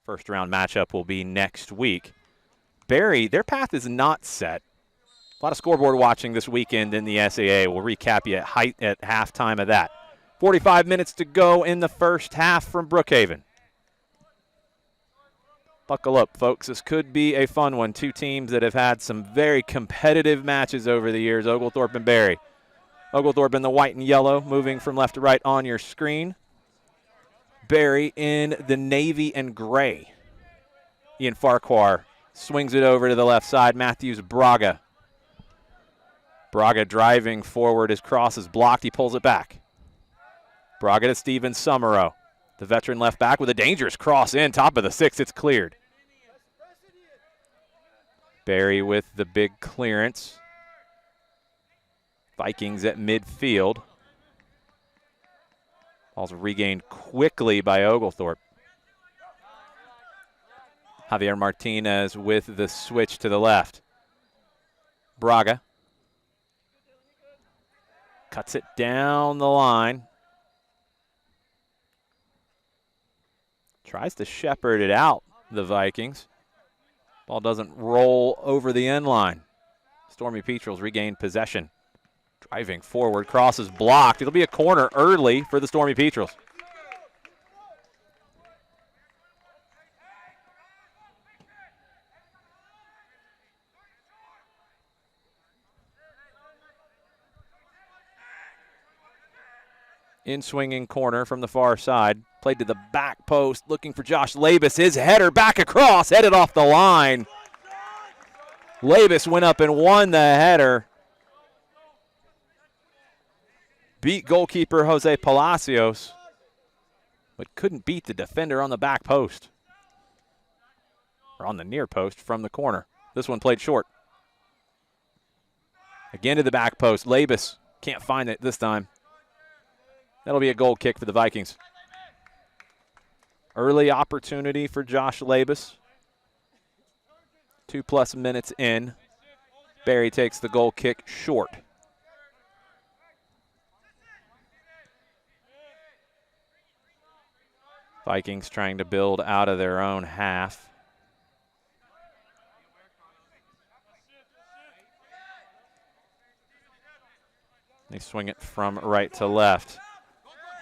First round matchup will be next week. Barry, their path is not set. A lot of scoreboard watching this weekend in the SAA. We'll recap you at halftime of that. 45 minutes to go in the first half from Brookhaven. Buckle up, folks. This could be a fun one. Two teams that have had some very competitive matches over the years, Oglethorpe and Barry. Oglethorpe in the white and yellow, moving from left to right on your screen. Barry in the navy and gray. Ian Farquhar swings it over to the left side. Matthews Braga. Braga driving forward. His cross is blocked. He pulls it back. Braga to Steven Summerow. The veteran left back with a dangerous cross in. Top of the six. It's cleared. Barry with the big clearance. Vikings at midfield. Ball's regained quickly by Oglethorpe. Javier Martinez with the switch to the left. Braga. Cuts it down the line. Tries to shepherd it out, the Vikings. Ball doesn't roll over the end line. Stormy Petrels regained possession. Driving forward, cross is blocked. It'll be a corner early for the Stormy Petrels. In swinging corner from the far side. Played to the back post, looking for Josh Labus. His header back across, headed off the line. Labus went up and won the header. Beat goalkeeper Jose Palacios, but couldn't beat the defender on the back post. Or on the near post from the corner. This one played short. Again to the back post. Labus can't find it this time. That'll be a goal kick for the Vikings. Early opportunity for Josh Labus. 2+ minutes in. Barry takes the goal kick short. Vikings trying to build out of their own half. They swing it from right to left.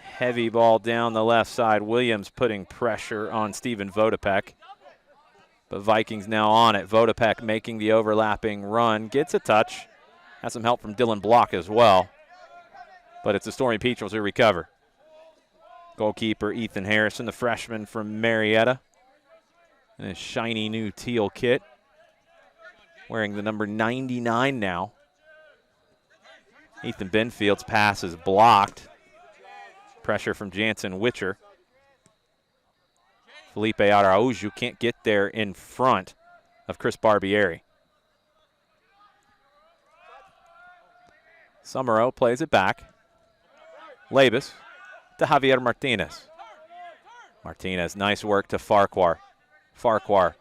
Heavy ball down the left side. Williams putting pressure on Steven Vodopek. But Vikings now on it. Vodopek making the overlapping run. Gets a touch. Has some help from Dylan Block as well. But it's the Stormy Petrels who recover. Goalkeeper Ethan Harrison, the freshman from Marietta. In his shiny new teal kit. Wearing the number 99 now. Ethan Benfield's pass is blocked. Pressure from Jansen Witcher. Felipe Araujo can't get there in front of Chris Barbieri. Summerow plays it back. Labus to Javier Martinez. Martinez, nice work to Farquhar. Farquhar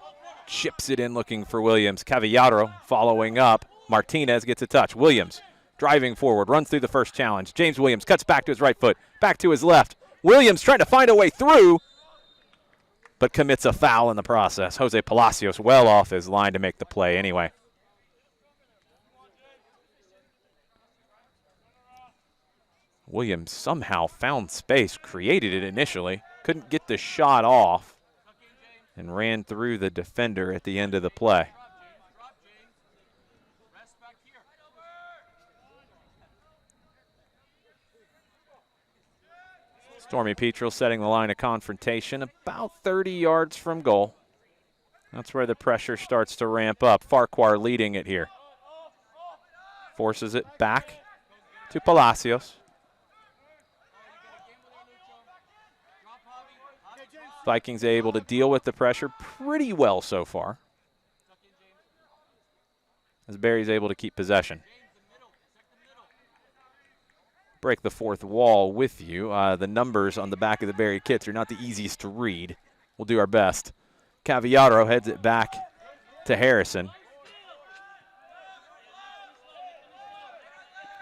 chips it in looking for Williams. Cavallaro following up. Martinez gets a touch. Williams driving forward, runs through the first challenge. James Williams cuts back to his right foot, back to his left. Williams trying to find a way through, but commits a foul in the process. Jose Palacios well off his line to make the play anyway. Williams somehow found space, created it initially, couldn't get the shot off, and ran through the defender at the end of the play. Stormy Petrel setting the line of confrontation about 30 yards from goal. That's where the pressure starts to ramp up. Farquhar leading it here. Forces it back to Palacios. Vikings able to deal with the pressure pretty well so far, as Barry's able to keep possession. Break the fourth wall with you. The numbers on the back of the Barry kits are not the easiest to read. We'll do our best. Cavallaro heads it back to Harrison.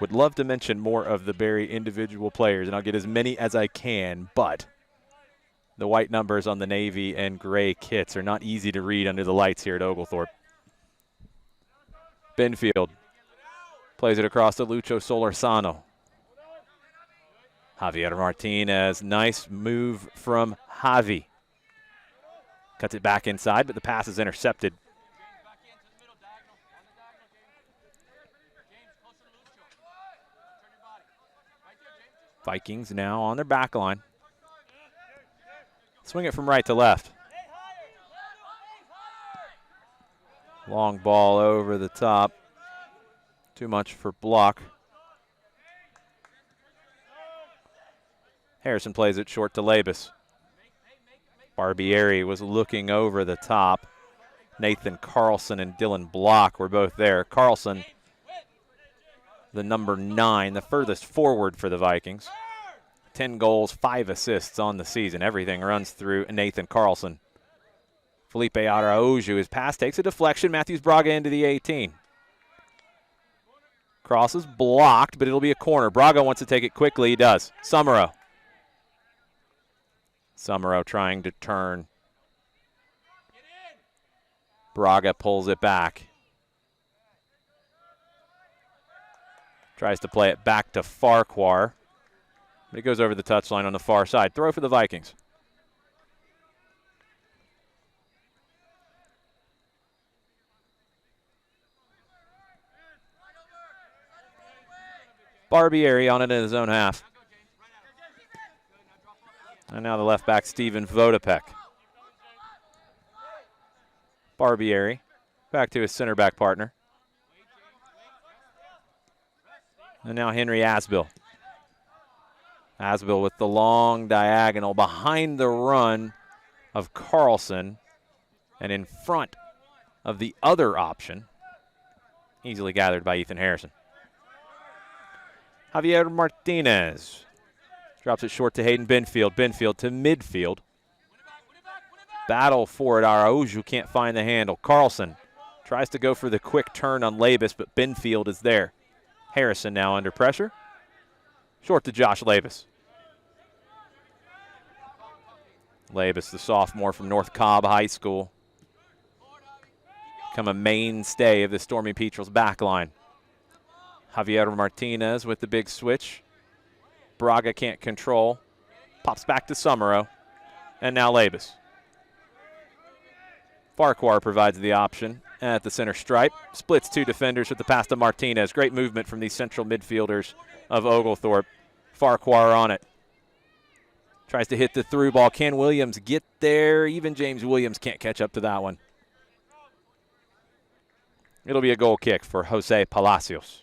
Would love to mention more of the Barry individual players, and I'll get as many as I can, but The white numbers on the navy and gray kits are not easy to read under the lights here at Oglethorpe. Benfield plays it across to Lucho Solorzano. Javier Martinez, nice move from Javi. Cuts it back inside, but the pass is intercepted. Vikings now on their back line. Swing it from right to left. Long ball over the top. Too much for block. Harrison plays it short to Labus. Barbieri was looking over the top. Nathan Carlson and Dylan Block were both there. Carlson, the number 9, the furthest forward for the Vikings. 10 goals, 5 assists on the season. Everything runs through Nathan Carlson. Felipe Araujo, his pass takes a deflection. Matthews Braga into the 18. Cross is blocked, but it'll be a corner. Braga wants to take it quickly. He does. Summerall trying to turn. Braga pulls it back. Tries to play it back to Farquhar. But it goes over the touchline on the far side. Throw for the Vikings. Barbieri on it in his own half. And now the left back, Steven Vodopek. Barbieri back to his center back partner. And now Henry Asbill. Asbill with the long diagonal behind the run of Carlson and in front of the other option. Easily gathered by Ethan Harrison. Javier Martinez drops it short to Hayden Benfield. Benfield to midfield. Battle for it. Araujo can't find the handle. Carlson tries to go for the quick turn on Labus, but Benfield is there. Harrison now under pressure. Short to Josh Labus. Labus, the sophomore from North Cobb High School. Become a mainstay of the Stormy Petrels back line. Javier Martinez with the big switch. Braga can't control. Pops back to Summerall. And now Labus. Farquhar provides the option at the center stripe. Splits 2 defenders with the pass to Martinez. Great movement from these central midfielders of Oglethorpe. Farquhar on it. Tries to hit the through ball. Can Williams get there? Even James Williams can't catch up to that one. It'll be a goal kick for Jose Palacios.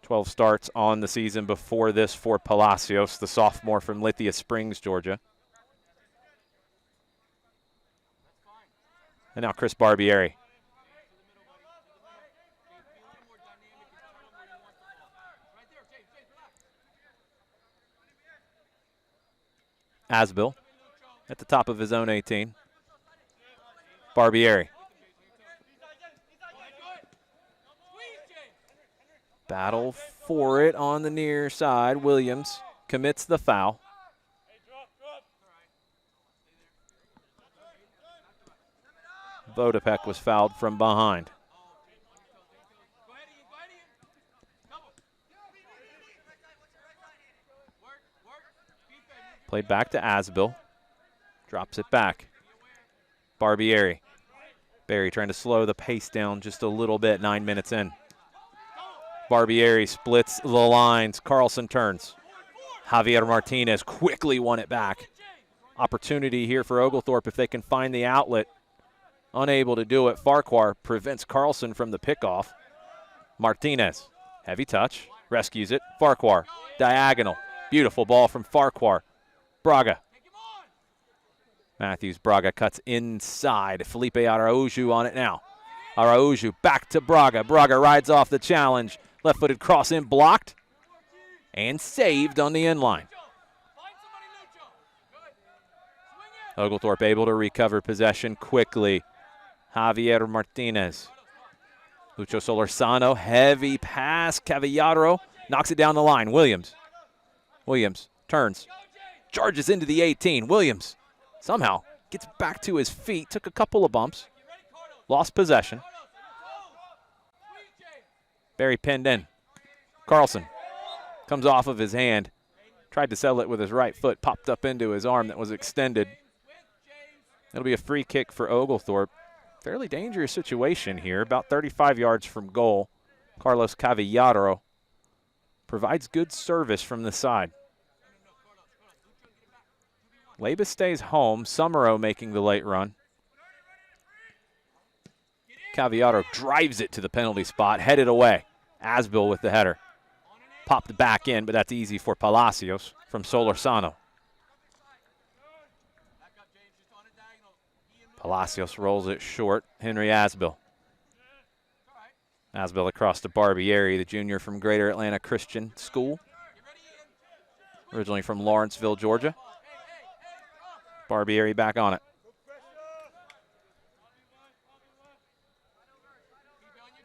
12 starts on the season before this for Palacios, the sophomore from Lithia Springs, Georgia. And now Chris Barbieri. Asbill at the top of his own 18. Barbieri. Battle for it on the near side. Williams commits the foul. Vodopek was fouled from behind. Played back to Asbill. Drops it back. Barbieri. Barry trying to slow the pace down just a little bit, 9 minutes in. Barbieri splits the lines. Carlson turns. Javier Martinez quickly won it back. Opportunity here for Oglethorpe if they can find the outlet. Unable to do it. Farquhar prevents Carlson from the pickoff. Martinez, heavy touch, rescues it. Farquhar, diagonal. Beautiful ball from Farquhar. Braga. Matthews Braga cuts inside. Felipe Araujo on it now. Araujo back to Braga. Braga rides off the challenge. Left-footed cross in, blocked and saved on the end line. Oglethorpe able to recover possession quickly. Javier Martinez. Lucho Solorzano, heavy pass. Cavallaro knocks it down the line. Williams turns. charges into the 18. Williams somehow gets back to his feet, took a couple of bumps, lost possession. Barry pinned in. Carlson comes off of his hand, tried to settle it with his right foot, popped up into his arm that was extended. It'll be a free kick for Oglethorpe. Fairly dangerous situation here, about 35 yards from goal. Carlos Cavallaro provides good service from the side. Labus stays home. Summerow making the late run. Cavallaro drives it to the penalty spot, headed away. Asbill with the header. Popped back in, but that's easy for Palacios from Solorzano. Palacios rolls it short. Henry Asbill. Asbill across to Barbieri, the junior from Greater Atlanta Christian School. Originally from Lawrenceville, Georgia. Barbieri back on it.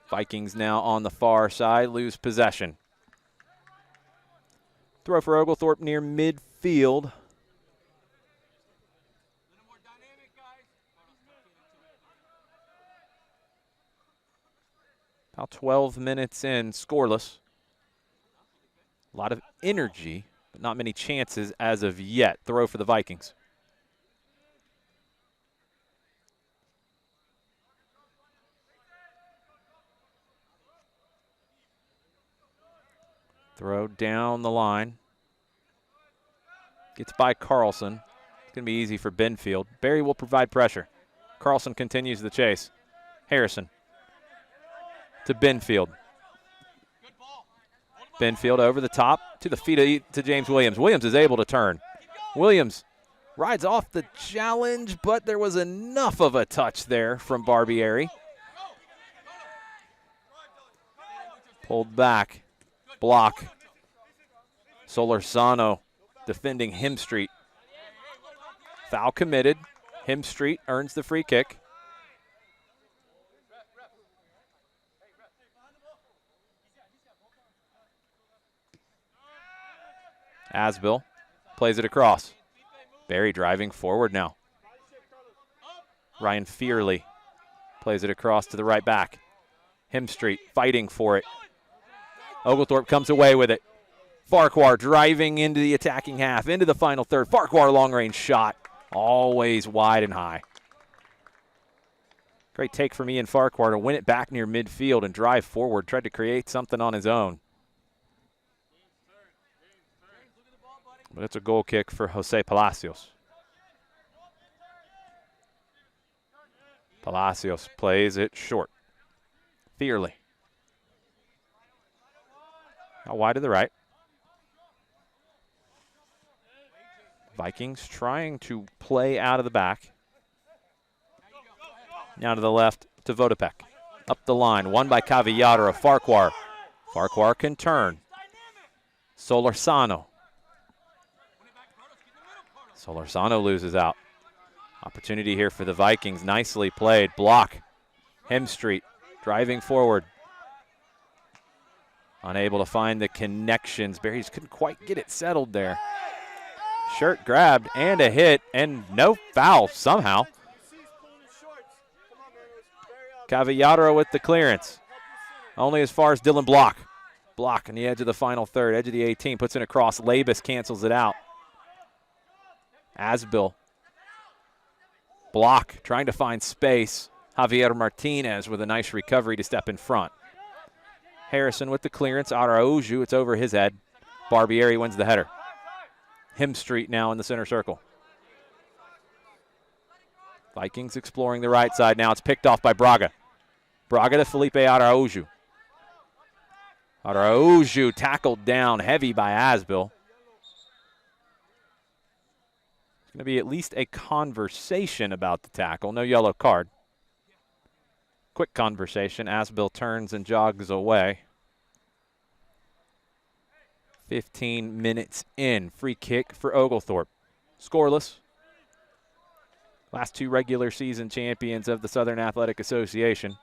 Vikings now on the far side, lose possession. Throw for Oglethorpe near midfield. About 12 minutes in, scoreless. A lot of energy, but not many chances as of yet. Throw for the Vikings. Throw down the line. Gets by Carlson. It's going to be easy for Benfield. Barry will provide pressure. Carlson continues the chase. Harrison to Benfield. Benfield over the top to the feet to James Williams. Williams is able to turn. Williams rides off the challenge, but there was enough of a touch there from Barbieri. Pulled back. Block. Solorzano defending Hemstreet. Foul committed. Hemstreet earns the free kick. Asbill plays it across. Barry driving forward now. Ryan Fearley plays it across to the right back. Hemstreet fighting for it. Oglethorpe comes away with it. Farquhar driving into the attacking half, into the final third. Farquhar long-range shot, always wide and high. Great take from Ian Farquhar to win it back near midfield and drive forward. Tried to create something on his own. But it's a goal kick for Jose Palacios. Palacios plays it short. Fearley. Out wide to the right. Vikings trying to play out of the back. Now to the left to Vodopek. Up the line, won by Cavallaro. Farquhar. Farquhar can turn. Solorzano. Solorzano loses out. Opportunity here for the Vikings. Nicely played. Block. Hemstreet driving forward. Unable to find the connections. Barry's couldn't quite get it settled there. Shirt grabbed and a hit and no foul somehow. Cavallaro with the clearance. Only as far as Dylan Block. Block on the edge of the final third, edge of the 18, puts it across. Labus cancels it out. Asbill. Block trying to find space. Javier Martinez with a nice recovery to step in front. Harrison with the clearance. Araujo, it's over his head. Barbieri wins the header. Hemstreet now in the center circle. Vikings exploring the right side now. It's picked off by Braga. Braga to Felipe Araujo. Araujo tackled down heavy by Asbill. It's going to be at least a conversation about the tackle. No yellow card. Quick conversation. Asbill turns and jogs away. 15 minutes in. Free kick for Oglethorpe. Scoreless. Last two regular season champions of the Southern Athletic Association.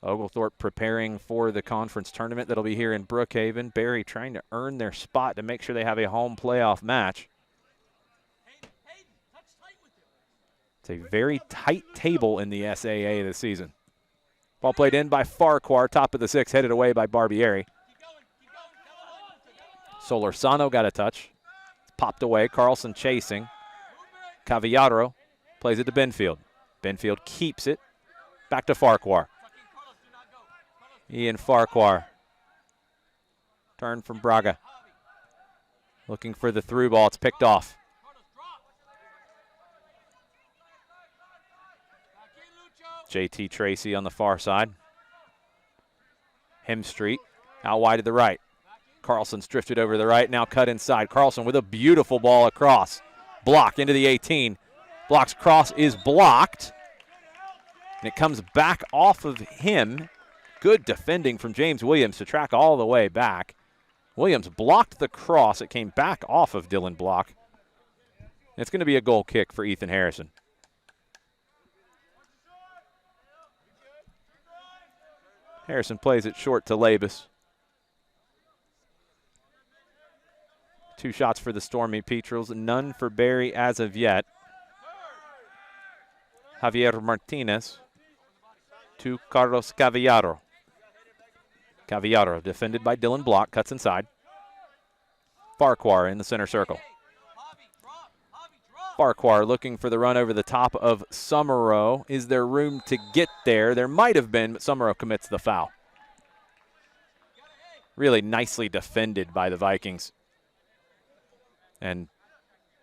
Oglethorpe preparing for the conference tournament that'll be here in Brookhaven. Berry trying to earn their spot to make sure they have a home playoff match. It's a very tight table in the SAA this season. Ball played in by Farquhar, top of the 6, headed away by Barbieri. Solorzano got a touch. Popped away, Carlson chasing. Cavallaro plays it to Benfield. Benfield keeps it. Back to Farquhar. Ian Farquhar. Turn from Braga. Looking for the through ball. It's picked off. JT Tracy on the far side. Hemstreet out wide to the right. Carlson's drifted over to the right, now cut inside. Carlson with a beautiful ball across. Block into the 18. Block's cross is blocked. And it comes back off of him. Good defending from James Williams to track all the way back. Williams blocked the cross. It came back off of Dylan Block. It's going to be a goal kick for Ethan Harrison. Harrison plays it short to Labus. 2 shots for the Stormy Petrels, none for Berry as of yet. Javier Martinez to Carlos Cavallaro. Cavallaro defended by Dylan Block, cuts inside. Farquhar in the center circle. Farquhar looking for the run over the top of Summerow. Is there room to get there? There might have been, but Summerow commits the foul. Really nicely defended by the Vikings. And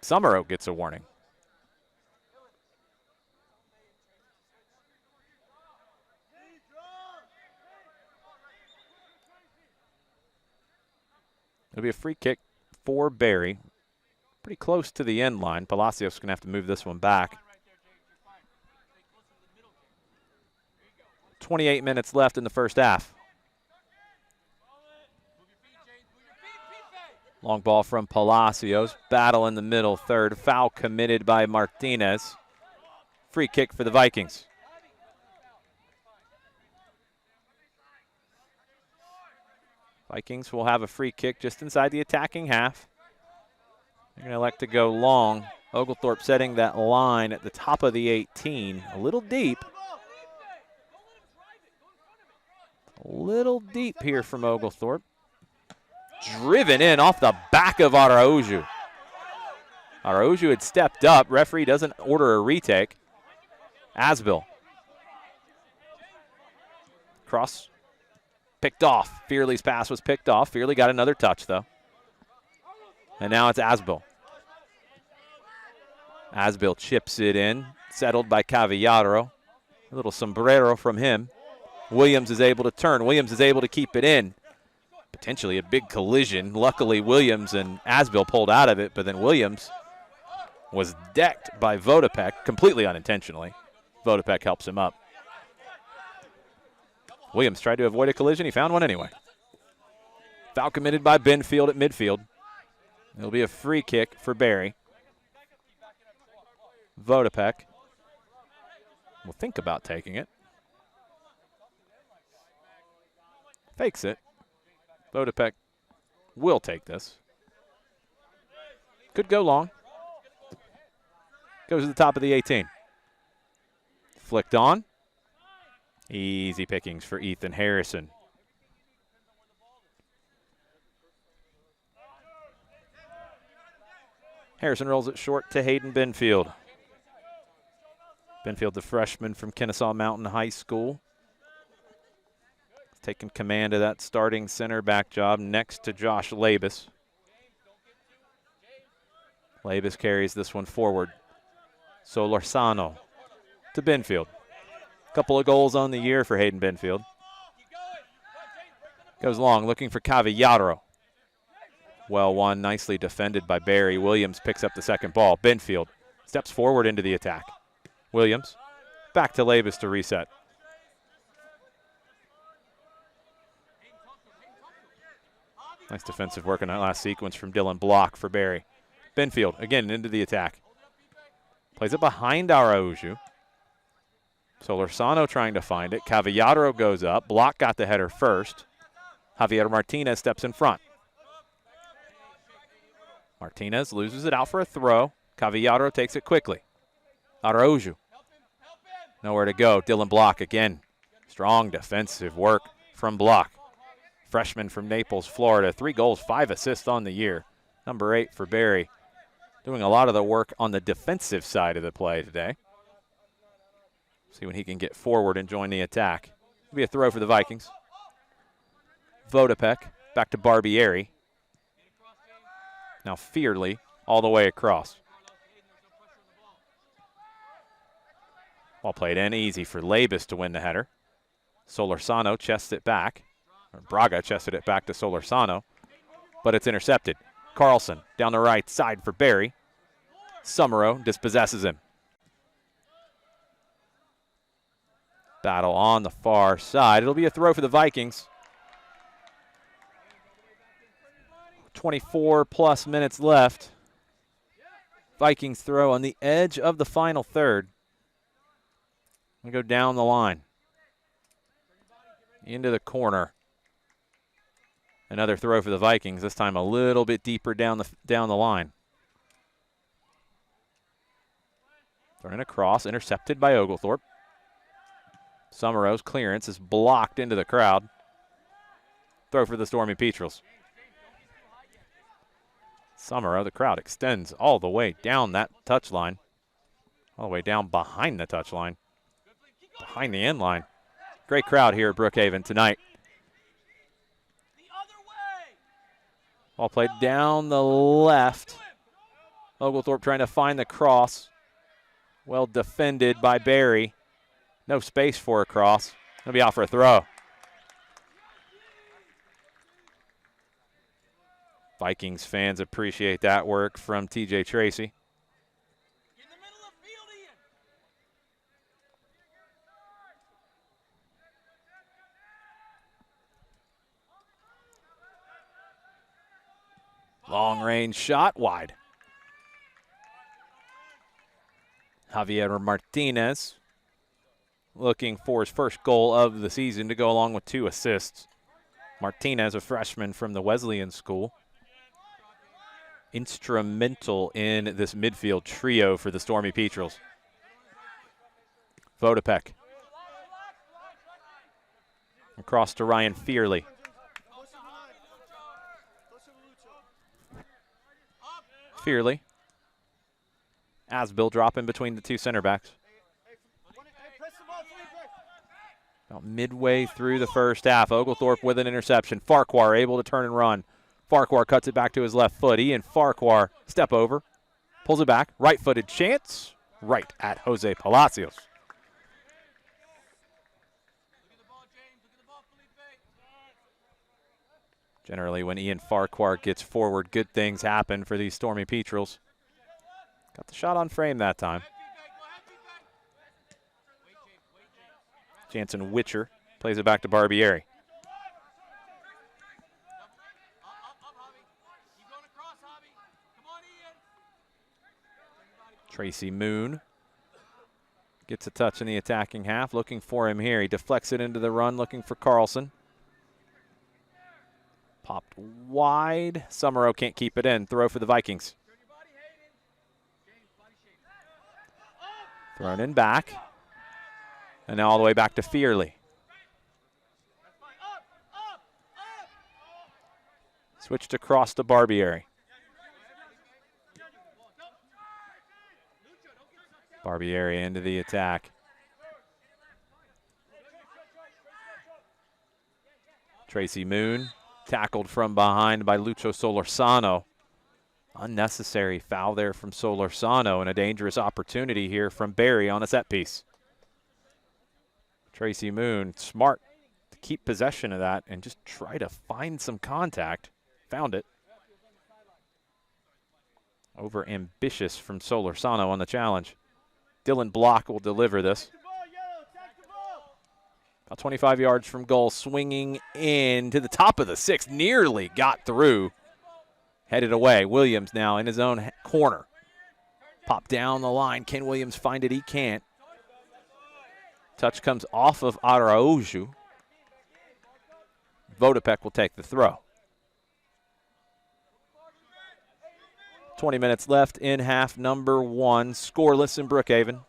Summerow gets a warning. It'll be a free kick for Berry. Pretty close to the end line. Palacios going to have to move this one back. 28 minutes left in the first half. Long ball from Palacios. Battle in the middle third. Foul committed by Martinez. Free kick for the Vikings. Vikings will have a free kick just inside the attacking half. They're going to elect to go long. Oglethorpe setting that line at the top of the 18. A little deep. A little deep here from Oglethorpe. Driven in off the back of Araujo. Araujo had stepped up. Referee doesn't order a retake. Asbill. Cross picked off. Fearley's pass was picked off. Fearley got another touch, though. And now it's Asbill. Asbill chips it in. Settled by Cavallaro. A little sombrero from him. Williams is able to turn. Williams is able to keep it in. Potentially a big collision. Luckily, Williams and Asbill pulled out of it, but then Williams was decked by Vodopek, completely unintentionally. Vodopek helps him up. Williams tried to avoid a collision. He found one anyway. Foul committed by Benfield at midfield. It'll be a free kick for Berry. Vodopek will think about taking it. Fakes it. Vodopek will take this. Could go long. Goes to the top of the 18. Flicked on. Easy pickings for Ethan Harrison. Harrison rolls it short to Hayden Benfield. Benfield, the freshman from Kennesaw Mountain High School. Taking command of that starting center back job next to Josh Labus. Labus carries this one forward. Solorzano to Benfield. Couple of goals on the year for Hayden Benfield. Goes long, looking for Cavallaro. Well won, nicely defended by Berry. Williams picks up the second ball. Benfield steps forward into the attack. Williams back to Labus to reset. Nice defensive work in that last sequence from Dylan Block for Berry. Benfield again into the attack. Plays it behind Araujo. Solorzano trying to find it. Cavallaro goes up. Block got the header first. Javier Martinez steps in front. Martinez loses it out for a throw. Cavallaro takes it quickly. Araujo. Nowhere to go. Dylan Block again. Strong defensive work from Block. Freshman from Naples, Florida. 3 goals, 5 assists on the year. Number 8 for Barry. Doing a lot of the work on the defensive side of the play today. See when he can get forward and join the attack. It'll be a throw for the Vikings. Vodopek back to Barbieri. Now Fearley all the way across. Ball played in easy for Labus to win the header. Solorzano chests it back. Or Braga chested it back to Solorzano, but it's intercepted. Carlson down the right side for Barry. Summerall dispossesses him. Battle on the far side. It'll be a throw for the Vikings. 24-plus minutes left. Vikings throw on the edge of the final third. We go down the line. Into the corner. Another throw for the Vikings, this time a little bit deeper down the line. Thrown across, intercepted by Oglethorpe. Summerall's clearance is blocked into the crowd. Throw for the Stormy Petrels. Summerall, the crowd extends all the way down that touchline. All the way down behind the touchline. Behind the end line. Great crowd here at Brookhaven tonight. Ball played down the left. Oglethorpe trying to find the cross. Well defended by Barry. No space for a cross. Going to be out for a throw. Vikings fans appreciate that work from TJ Tracy. Long range shot wide. Javier Martinez looking for his first goal of the season to go along with 2 assists. Martinez, a freshman from the Wesleyan School. Instrumental in this midfield trio for the Stormy Petrels. Vodopek. Across to Ryan Fearley. Fearley. Asbill dropping between the 2 center backs. About midway through the first half, Oglethorpe with an interception. Farquhar able to turn and run. Farquhar cuts it back to his left foot. Ian Farquhar, step over, pulls it back. Right-footed chance, right at Jose Palacios. Generally, when Ian Farquhar gets forward, good things happen for these Stormy Petrels. Got the shot on frame that time. Jansen Witcher plays it back to Barbieri. Tracy Moon gets a touch in the attacking half, looking for him here. He deflects it into the run, looking for Carlson. Popped wide. Summerall can't keep it in. Throw for the Vikings. Thrown in back. And now all the way back to Fearley. Switched across to Barbieri. Barbieri into the attack. Tracy Moon tackled from behind by Lucho Solorzano. Unnecessary foul there from Solorzano and a dangerous opportunity here from Barry on a set piece. Tracy Moon, smart to keep possession of that and just try to find some contact. Found it. Over ambitious from Solorzano on the challenge. Dylan Block will deliver this. About 25 yards from goal, swinging in to the top of the 6th. Nearly got through. Headed away. Williams now in his own corner. Pop down the line. Can Williams find it? He can't. Touch comes off of Araujo. Vodopek will take the throw. 20 minutes left in half number 1. Scoreless in Brookhaven.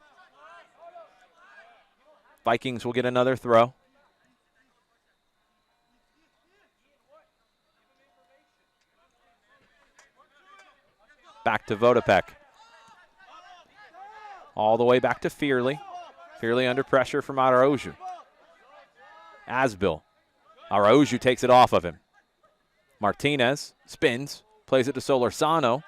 Vikings will get another throw. Back to Vodopek. All the way back to Fearley. Fearley under pressure from Araujo. Asbill. Araujo takes it off of him. Martinez spins, plays it to Solorzano.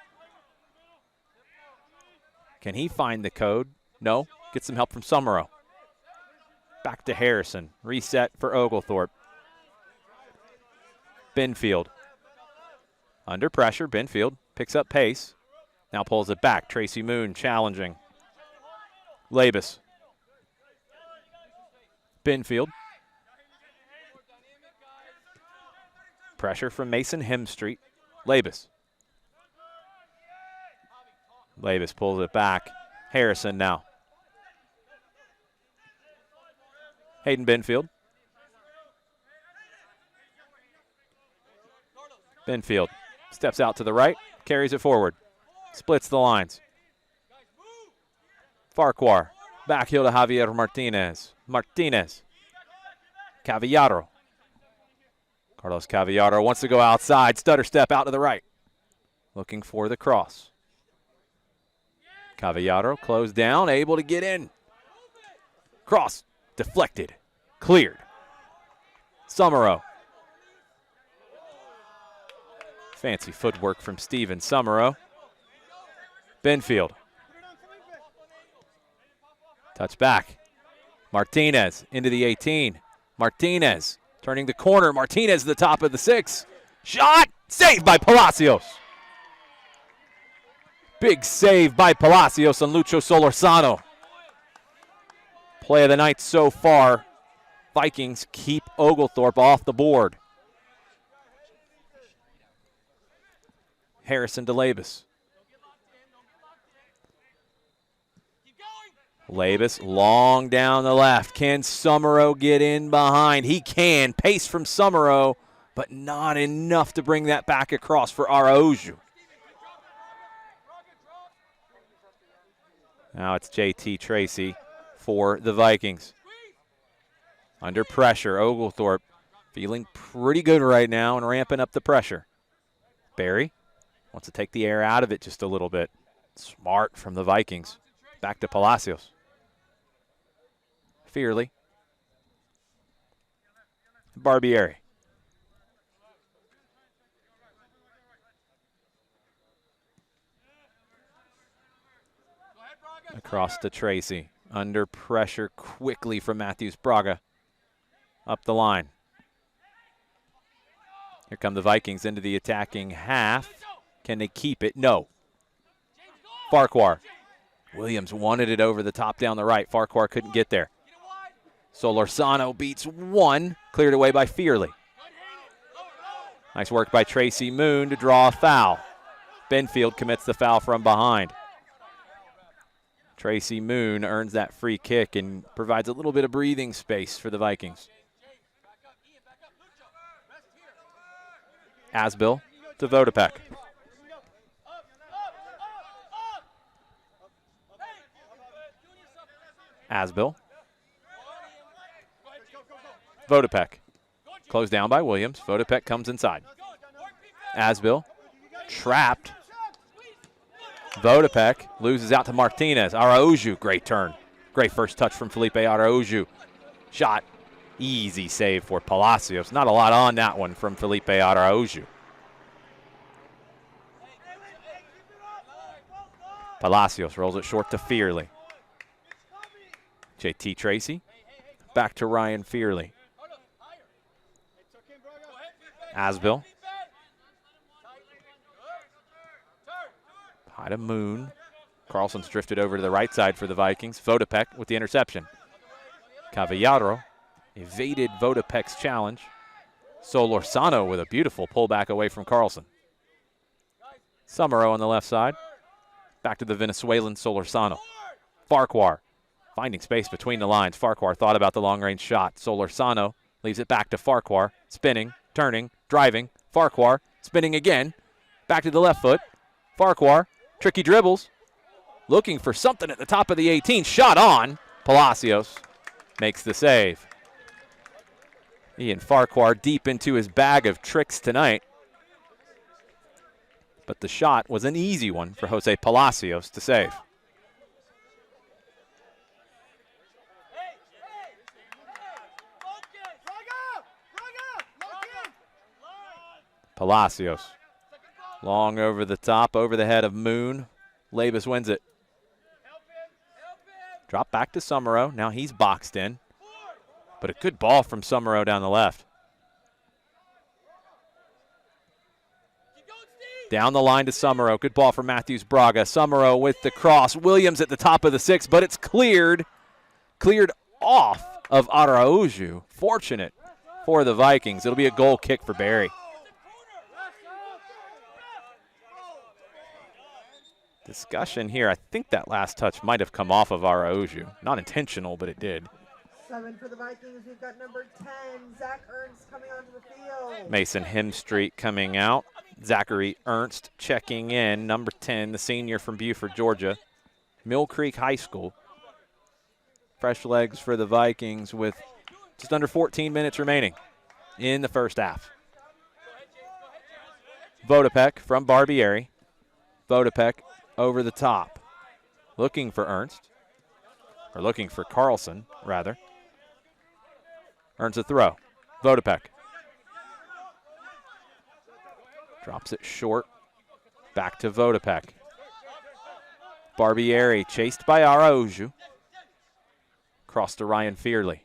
Can he find the code? No. Gets some help from Summerow. Back to Harrison. Reset for Oglethorpe. Benfield. Under pressure, Benfield picks up pace. Now pulls it back. Tracy Moon challenging. Labus. Benfield. Pressure from Mason Hemstreet. Labus. Labus pulls it back. Harrison now. Hayden Benfield. Benfield steps out to the right, carries it forward, splits the lines. Farquhar, back heel to Javier Martinez. Martinez. Cavallaro. Carlos Cavallaro wants to go outside, stutter step out to the right. Looking for the cross. Cavallaro closed down, able to get in. Cross, deflected, cleared. Summerow. Fancy footwork from Steven Summerow. Benfield. Touch back. Martinez into the 18. Martinez turning the corner. Martinez at the top of the 6. Shot! Saved by Palacios. Big save by Palacios on Lucho Solorzano. Play of the night so far. Vikings keep Oglethorpe off the board. Harrison to Labus. Labus long down the left. Can Summerow get in behind? He can. Pace from Summerow, but not enough to bring that back across for Araujo. Now it's JT Tracy for the Vikings. Under pressure, Oglethorpe feeling pretty good right now and ramping up the pressure. Barry wants to take the air out of it just a little bit. Smart from the Vikings. Back to Palacios. Fearley. Barbieri. Across to Tracy. Under pressure quickly from Matthews Braga. Up the line. Here come the Vikings into the attacking half. Can they keep it? No. Farquhar. Williams wanted it over the top down the right. Farquhar couldn't get there. Solorzano beats one. Cleared away by Fearley. Nice work by Tracy Moon to draw a foul. Benfield commits the foul from behind. Tracy Moon earns that free kick and provides a little bit of breathing space for the Vikings. Asbill to Vodopek. Asbill. Vodopek. Closed down by Williams. Vodopek comes inside. Asbill. Trapped. Vodopek loses out to Martinez. Araujo, great turn. Great first touch from Felipe Araujo. Shot. Easy save for Palacios. Not a lot on that one from Felipe Araujo. Palacios rolls it short to Fearley. JT Tracy. Back to Ryan Fearley. Asbill. High to Moon. Carlson's drifted over to the right side for the Vikings. Vodopek with the interception. Cavallaro evaded Vodopek's challenge. Solorzano with a beautiful pullback away from Carlson. Summerow on the left side. Back to the Venezuelan Solorzano. Farquhar Finding space between the lines. Farquhar thought about the long-range shot. Solorzano leaves it back to Farquhar. Spinning, turning, driving. Farquhar spinning again. Back to the left foot. Farquhar, tricky dribbles. Looking for something at the top of the 18. Shot on. Palacios makes the save. Ian Farquhar deep into his bag of tricks tonight. But the shot was an easy one for Jose Palacios to save. Palacios. Long over the top, over the head of Moon. Labus wins it. Drop back to Summerow. Now he's boxed in. But a good ball from Summerow down the left. Down the line to Summerow. Good ball from Matthews Braga. Summerow with the cross. Williams at the top of the 6, but it's cleared. Cleared off of Araujo. Fortunate for the Vikings. It'll be a goal kick for Barry. Discussion here. I think that last touch might have come off of Araujo. Not intentional, but it did. 7 for the Vikings. We've got number 10, Zach Ernst, coming onto the field. Mason Hemstreet coming out. Zachary Ernst checking in. Number 10, the senior from Buford, Georgia. Mill Creek High School. Fresh legs for the Vikings with just under 14 minutes remaining in the first half. Vodopek from Barbieri. Vodopek over the top. Looking for Ernst. Or looking for Carlson, rather. Earns a throw. Vodopek. Drops it short. Back to Vodopek. Barbieri chased by Araujo. Cross to Ryan Fearley.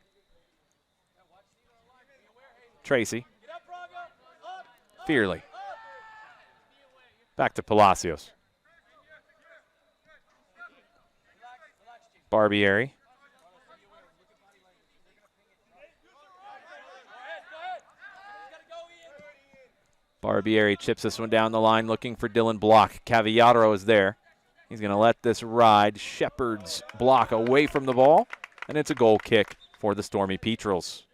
Tracy. Fearley. Back to Palacios. Barbieri. Barbieri chips this one down the line looking for Dylan Block. Cavallaro is there. He's going to let this ride. Shepard's block away from the ball, and it's a goal kick for the Stormy Petrels.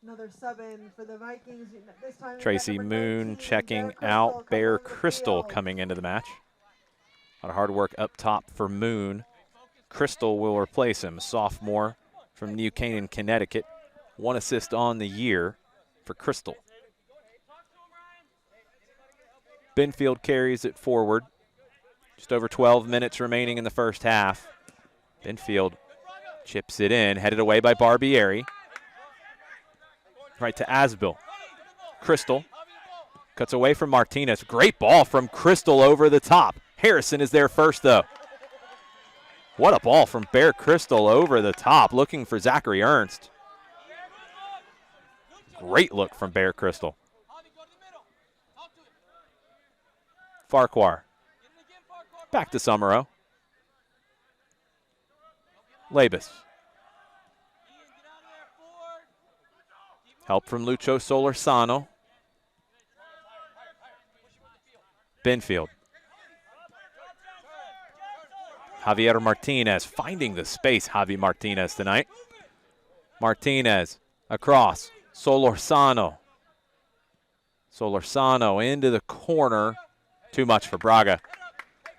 Another 7 for the Vikings. This time Tracy Moon checking out. Bear Crystal coming into the match. A lot of hard work up top for Moon. Crystal will replace him, a sophomore from New Canaan, Connecticut. 1 assist on the year for Crystal. Benfield carries it forward. Just over 12 minutes remaining in the first half. Benfield chips it in, headed away by Barbieri. Right to Asbill. Crystal cuts away from Martinez. Great ball from Crystal over the top. Harrison is there first, though. What a ball from Bear Crystal over the top, looking for Zachary Ernst. Great look from Bear Crystal. Farquhar. Back to Summerow. Labus. Help from Lucho Solorzano. Benfield. Javier Martinez finding the space, Javi Martinez tonight. Martinez across. Solorzano. Solorzano into the corner. Too much for Braga.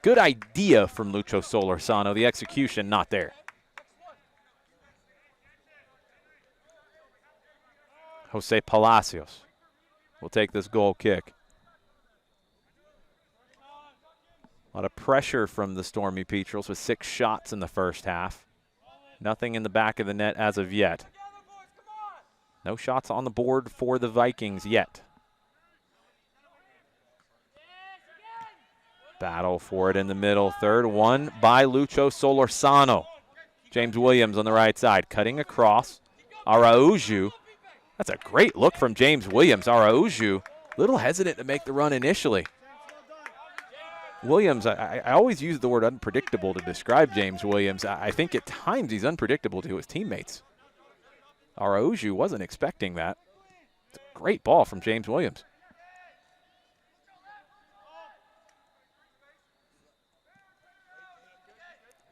Good idea from Lucho Solorzano. The execution not there. Jose Palacios will take this goal kick. A lot of pressure from the Stormy Petrels with 6 shots in the first half. Nothing in the back of the net as of yet. No shots on the board for the Vikings yet. Battle for it in the middle third. Won by Lucho Solorzano. James Williams on the right side, cutting across. Araujo. That's a great look from James Williams. Araujo, a little hesitant to make the run initially. Williams, I always use the word unpredictable to describe James Williams. I think at times he's unpredictable to his teammates. Araujo wasn't expecting that. It's a great ball from James Williams.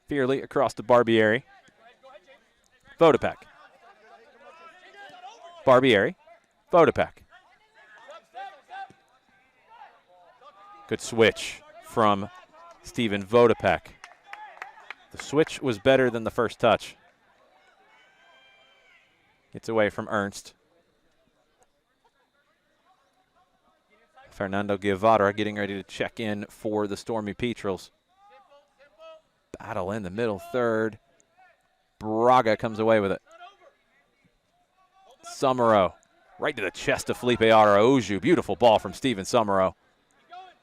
Fearley across to Barbieri. Vodopek. Barbieri. Vodopek. Good switch from Steven Vodopek. The switch was better than the first touch. Gets away from Ernst. Fernando Guevara getting ready to check in for the Stormy Petrels. Battle in the middle third. Braga comes away with it. Summerow right to the chest of Felipe Araújo. Beautiful ball from Steven Summerow.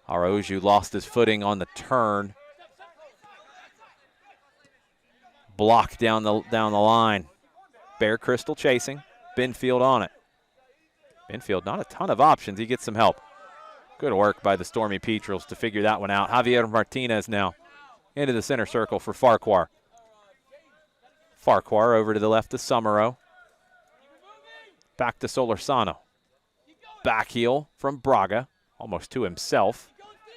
Araújo lost his footing on the turn. Blocked down the line. Bear Crystal chasing. Binfield on it. Binfield, not a ton of options. He gets some help. Good work by the Stormy Petrels to figure that one out. Javier Martinez now into the center circle for Farquhar. Farquhar over to the left to Summerow. Back to Solorzano. Back heel from Braga, almost to himself,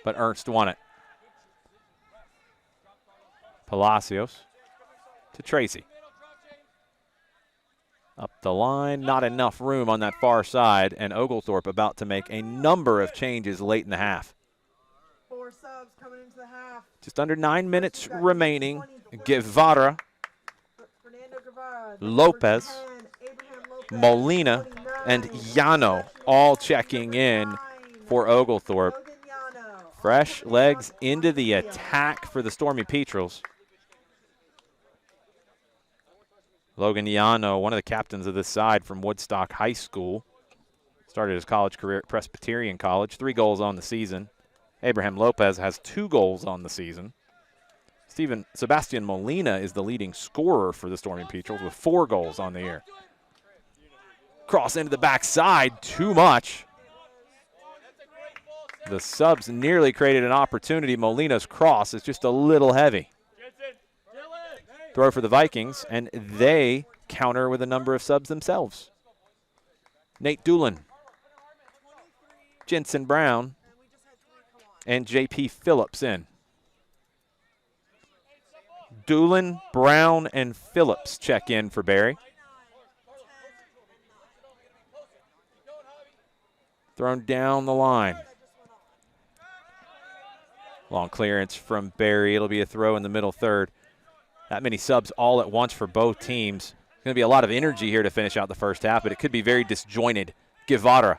but Ernst won it. Palacios to Tracy. Up the line, not enough room on that far side, and Oglethorpe about to make a number of changes late in the half. 4 subs coming into the half. Just under 9 minutes remaining. Guevara, Fernando Guevara, Lopez, 10, Abraham Lopez, Molina, 49, and Llano all checking in for Oglethorpe. Logan Llano. Fresh legs into the attack for the Stormy Petrels. Logan Llano, one of the captains of this side from Woodstock High School. Started his college career at Presbyterian College, 3 goals on the season. Abraham Lopez has 2 goals on the season. Sebastian Molina is the leading scorer for the Stormy Petrels with 4 goals on the year. Cross into the backside, too much. The subs nearly created an opportunity. Molina's cross is just a little heavy. Throw for the Vikings, and they counter with a number of subs themselves. Nate Doolin, Jensen Brown, and J.P. Phillips in. Doolin, Brown, and Phillips check in for Barry. Thrown down the line. Long clearance from Barry. It'll be a throw in the middle third. That many subs all at once for both teams. It's going to be a lot of energy here to finish out the first half, but it could be very disjointed. Guevara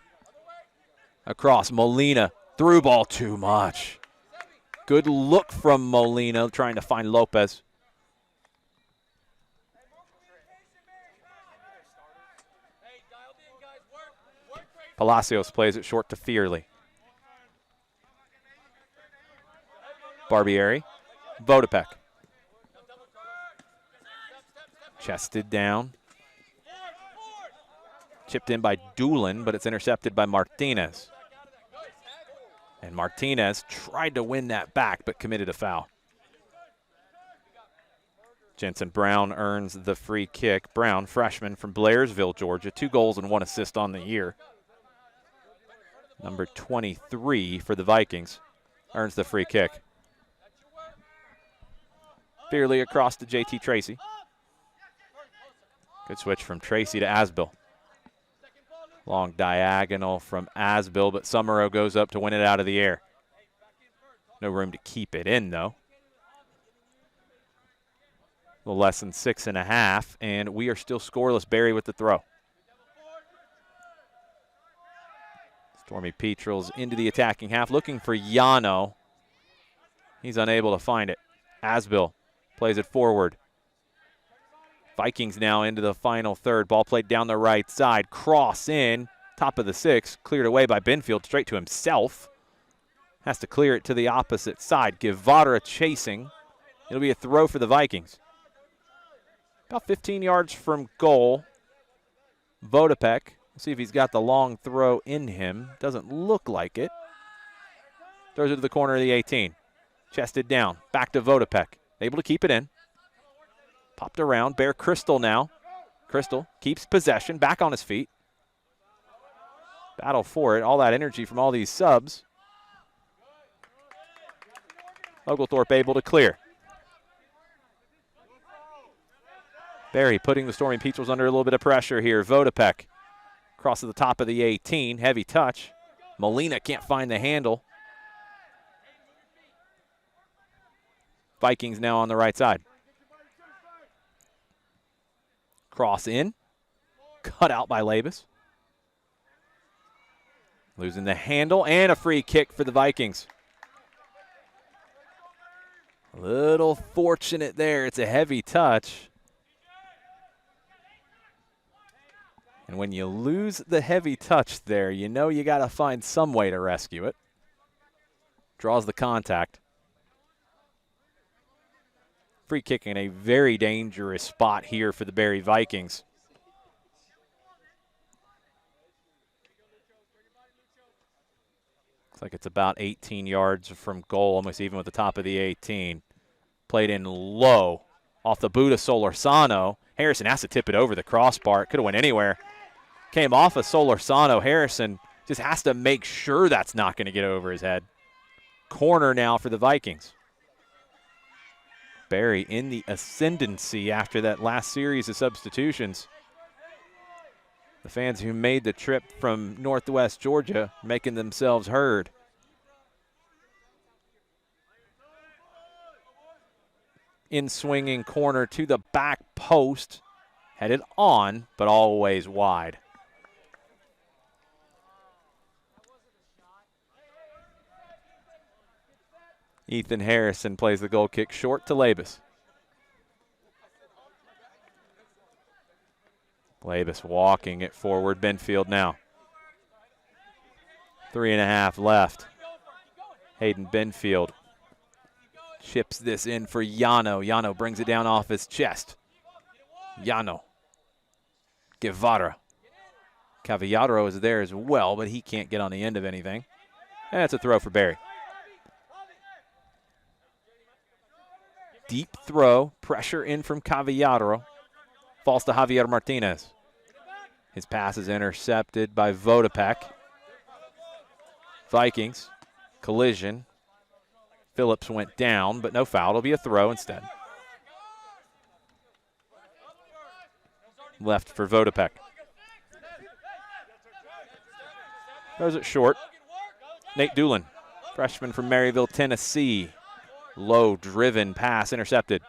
across. Molina, through ball, too much. Good look from Molina trying to find Lopez. Palacios plays it short to Fearley. Barbieri, Vodopek. Chested down. Chipped in by Doolin, but it's intercepted by Martinez. And Martinez tried to win that back, but committed a foul. Jensen Brown earns the free kick. Brown, freshman from Blairsville, Georgia, 2 goals and 1 assist on the year. Number 23 for the Vikings, earns the free kick. Fearley across to J.T. Tracy. Good switch from Tracy to Asbill. Long diagonal from Asbill, but Summerow goes up to win it out of the air. No room to keep it in, though. A little less than 6.5, and we are still scoreless. Barry with the throw. Stormy Petrels into the attacking half, looking for Llano. He's unable to find it. Asbill plays it forward. Vikings now into the final third. Ball played down the right side. Cross in. Top of the 6. Cleared away by Binfield straight to himself. Has to clear it to the opposite side. Guevara chasing. It'll be a throw for the Vikings. About 15 yards from goal. Vodopek. We'll see if he's got the long throw in him. Doesn't look like it. Throws it to the corner of the 18. Chested down. Back to Vodopek. Able to keep it in. Popped around. Bear Crystal now. Crystal keeps possession. Back on his feet. Battle for it. All that energy from all these subs. Oglethorpe able to clear. Barry putting the Stormy Peatrels under a little bit of pressure here. Vodopek crosses the top of the 18. Heavy touch. Molina can't find the handle. Vikings now on the right side. Cross in. Cut out by Labus. Losing the handle and a free kick for the Vikings. A little fortunate there. It's a heavy touch. And when you lose the heavy touch there, you know you got to find some way to rescue it. Draws the contact. Free kick in a very dangerous spot here for the Barry Vikings. Looks like it's about 18 yards from goal, almost even with the top of the 18. Played in low off the boot of Solorzano. Harrison has to tip it over the crossbar. It could have went anywhere. Came off of Solorzano. Harrison just has to make sure that's not going to get over his head. Corner now for the Vikings. Barry in the ascendancy after that last series of substitutions. The fans who made the trip from Northwest Georgia making themselves heard. In swinging corner to the back post. Headed on, but always wide. Ethan Harrison plays the goal kick short to Labus. Labus walking it forward. Benfield now. 3.5 left. Hayden Benfield chips this in for Yano. Yano brings it down off his chest. Yano. Guevara. Cavallaro is there as well, but he can't get on the end of anything. And it's a throw for Barry. Deep throw, pressure in from Cavallaro. Falls to Javier Martinez. His pass is intercepted by Vodopek. Vikings, collision. Phillips went down, but no foul. It'll be a throw instead. Left for Vodopek. Throws it short. Nate Doolin, freshman from Maryville, Tennessee. Low driven pass intercepted.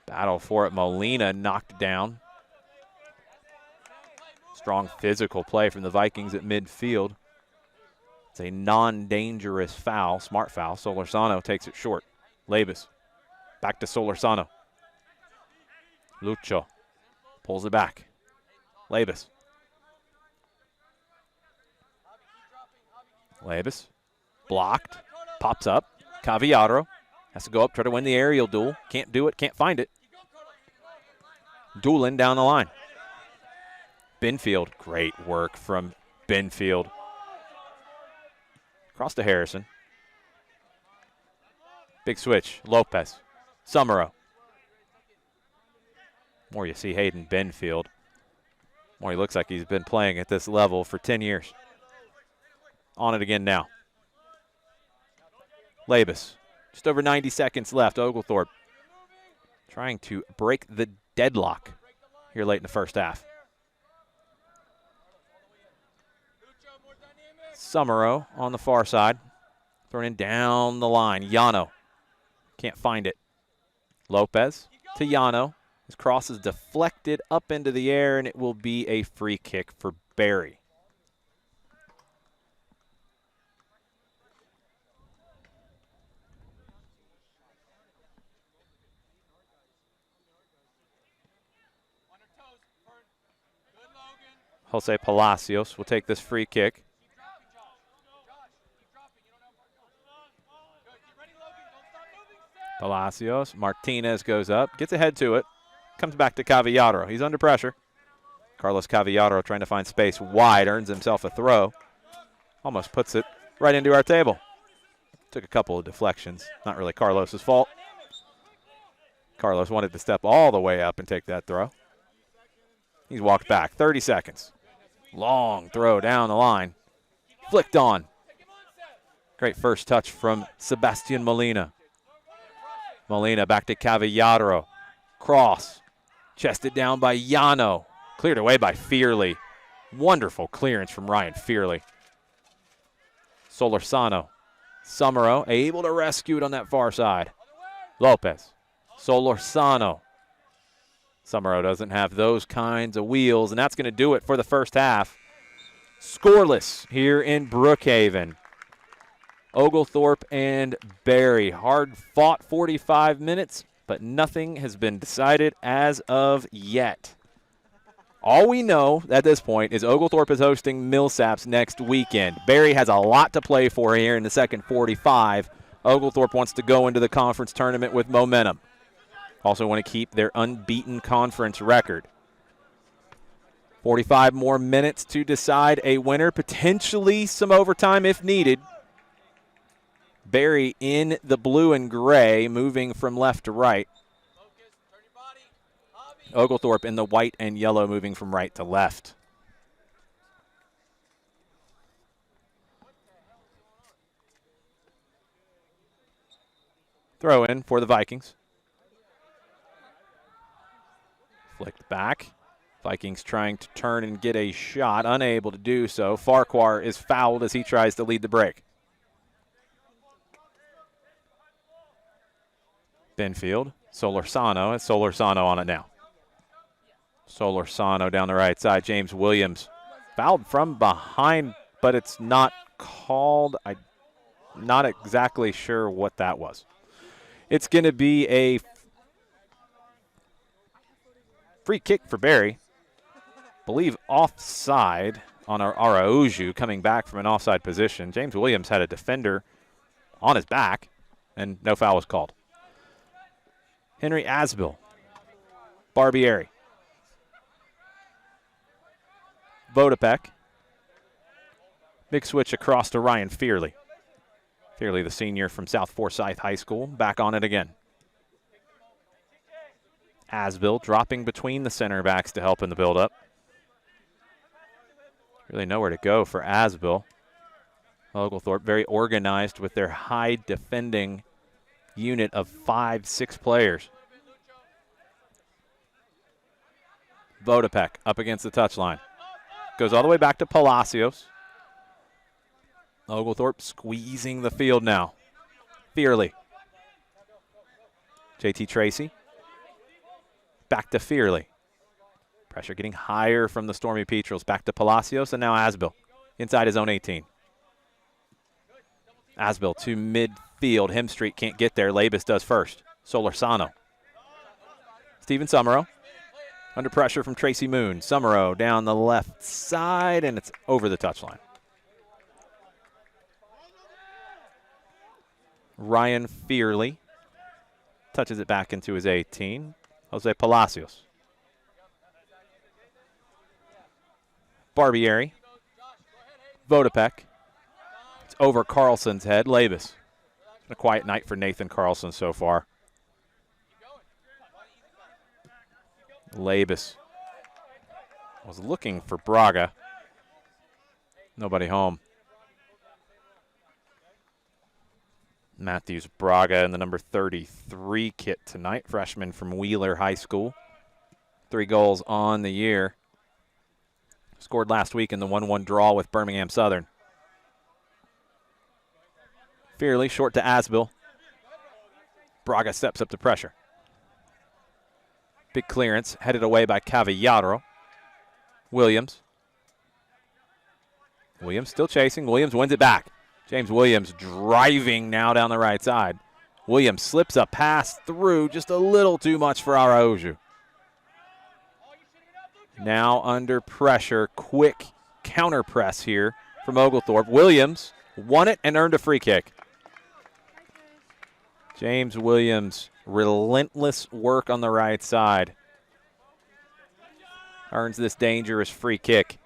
Battle for it. Molina knocked down. Strong physical play from the Vikings at midfield. It's a non-dangerous foul, smart foul. Solorzano takes it short. Labus back to Solorzano. Lucho pulls it back. Labus. Labus blocked. Pops up. Cavallaro has to go up, try to win the aerial duel. Can't do it, can't find it. Doolin down the line. Benfield, great work from Benfield. Cross to Harrison. Big switch, Lopez. Summerall. More you see Hayden Benfield, more he looks like he's been playing at this level for 10 years. On it again now. Labus, just over 90 seconds left. Oglethorpe trying to break the deadlock here late in the first half. Summerall on the far side. Thrown in down the line. Yano can't find it. Lopez to Yano. His cross is deflected up into the air, and it will be a free kick for Barry. Jose Palacios will take this free kick. Palacios, Martinez goes up, gets ahead to it, comes back to Cavallaro. He's under pressure. Carlos Cavallaro trying to find space wide, earns himself a throw. Almost puts it right into our table. Took a couple of deflections. Not really Carlos's fault. Carlos wanted to step all the way up and take that throw. He's walked back. 30 seconds. Long throw down the line. Flicked on. Great first touch from Sebastian Molina. Molina back to Cavallaro. Cross. Chested down by Yano. Cleared away by Fearley. Wonderful clearance from Ryan Fearley. Solorzano. Summerall able to rescue it on that far side. Lopez. Solorzano. Summerall doesn't have those kinds of wheels, and that's going to do it for the first half. Scoreless here in Brookhaven. Oglethorpe and Barry. Hard-fought 45 minutes, but nothing has been decided as of yet. All we know at this point is Oglethorpe is hosting Millsaps next weekend. Barry has a lot to play for here in the second 45. Oglethorpe wants to go into the conference tournament with momentum. Also want to keep their unbeaten conference record. 45 more minutes to decide a winner, potentially some overtime if needed. Barry in the blue and gray, moving from left to right. Oglethorpe in the white and yellow, moving from right to left. Throw in for the Vikings. Flicked back. Vikings trying to turn and get a shot, unable to do so. Farquhar is fouled as he tries to lead the break. Benfield, Solorzano, and Solorzano on it now. Solorzano down the right side. James Williams fouled from behind, but it's not called. I'm not exactly sure what that was. It's going to be a free kick for Barry. Believe offside on Araújo coming back from an offside position. James Williams had a defender on his back, and no foul was called. Henry Asbill. Barbieri. Vodopek. Big switch across to Ryan Fearley. Fearley, the senior from South Forsyth High School, back on it again. Asbill dropping between the center backs to help in the build-up. Really nowhere to go for Asbill. Oglethorpe very organized with their high defending unit of 5-6 players. Vodopek up against the touchline. Goes all the way back to Palacios. Oglethorpe squeezing the field now. Fearley. JT Tracy. Back to Fearley. Pressure getting higher from the Stormy Petrels. Back to Palacios, and now Asbill inside his own 18. Asbill to midfield. Hemstreet can't get there. Labus does first. Solorzano. Steven Summerall. Under pressure from Tracy Moon. Summerall down the left side, and it's over the touchline. Ryan Fearley touches it back into his 18. Jose Palacios. Barbieri. Vodopek. It's over Carlson's head. Labus. It's been a quiet night for Nathan Carlson so far. Labus was looking for Braga. Nobody home. Matthews Braga in the number 33 kit tonight, freshman from Wheeler High School. 3 goals on the year. Scored last week in the 1-1 draw with Birmingham Southern. Fearley short to Asbill. Braga steps up to pressure. Big clearance headed away by Cavallaro. Williams. Williams still chasing. Williams wins it back. James Williams driving now down the right side. Williams slips a pass through, just a little too much for Araújo. Now under pressure, quick counter press here from Oglethorpe. Williams won it and earned a free kick. James Williams, relentless work on the right side. Earns this dangerous free kick.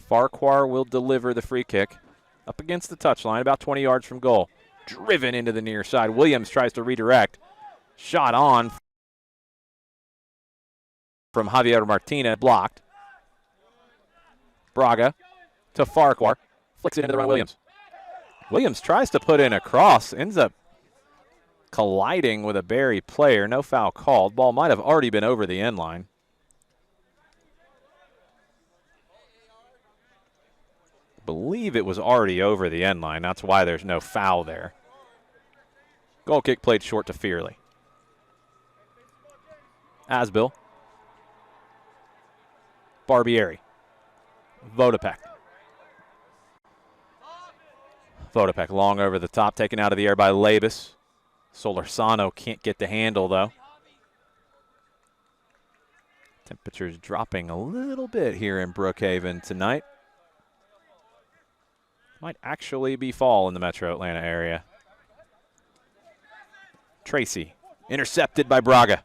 Farquhar will deliver the free kick up against the touchline, about 20 yards from goal. Driven into the near side. Williams tries to redirect. Shot on from Javier Martinez, blocked. Braga to Farquhar. Flicks it into the run Williams. Williams tries to put in a cross, ends up colliding with a Barry player. No foul called. Ball might have already been over the end line. I believe it was already over the end line. That's why there's no foul there. Goal kick played short to Fearley. Asbill. Barbieri. Vodopek. Vodopek long over the top, taken out of the air by Labus. Solorzano can't get the handle, though. Temperatures dropping a little bit here in Brookhaven tonight. Might actually be fall in the metro Atlanta area. Tracy, intercepted by Braga.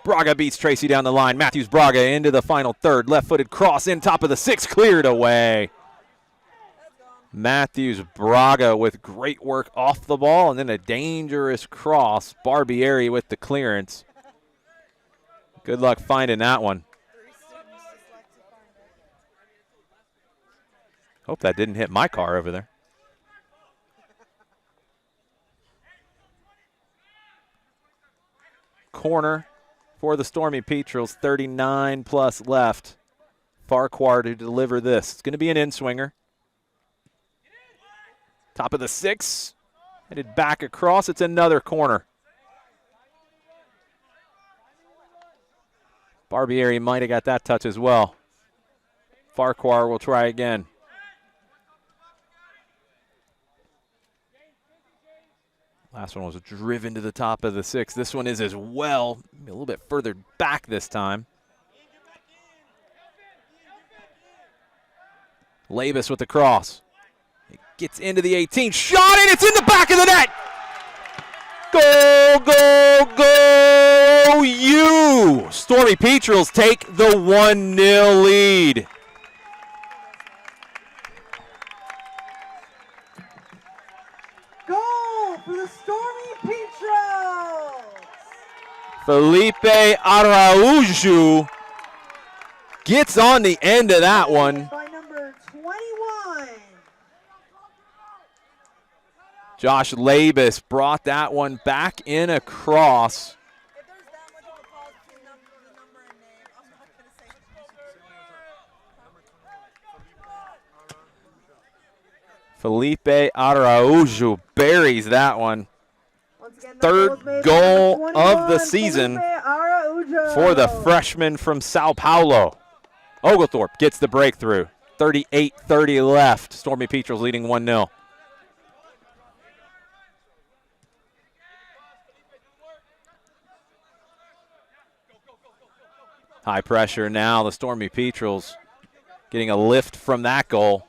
Braga beats Tracy down the line. Matthews Braga into the final third. Left-footed cross in top of the 6, cleared away. Matthews Braga with great work off the ball, and then a dangerous cross. Barbieri with the clearance. Good luck finding that one. Hope that didn't hit my car over there. Corner for the Stormy Petrels, 39 plus left. Farquhar to deliver this. It's going to be an in-swinger. Top of the 6, headed back across. It's another corner. Barbieri might have got that touch as well. Farquhar will try again. Last one was driven to the top of the 6. This one is as well, a little bit further back this time. Labus with the cross. It gets into the 18, shot it, it's in the back of the net! Go, go, go, you! Stormy Petrels take the 1-0 lead. Goal for the Stormy Petrels! Felipe Araujo gets on the end of that one. By number 21. Josh Labus brought that one back in across. If there's that much of a pause between the number and name, I'm not going to say Felipe Araujo buries that one. Once again, that Third was made by goal number of the 21, season Felipe Araujo. for the freshman from Sao Paulo. Oglethorpe gets the breakthrough. 38-30 left. Stormy Petrels leading 1-0. High pressure now. The Stormy Petrels getting a lift from that goal.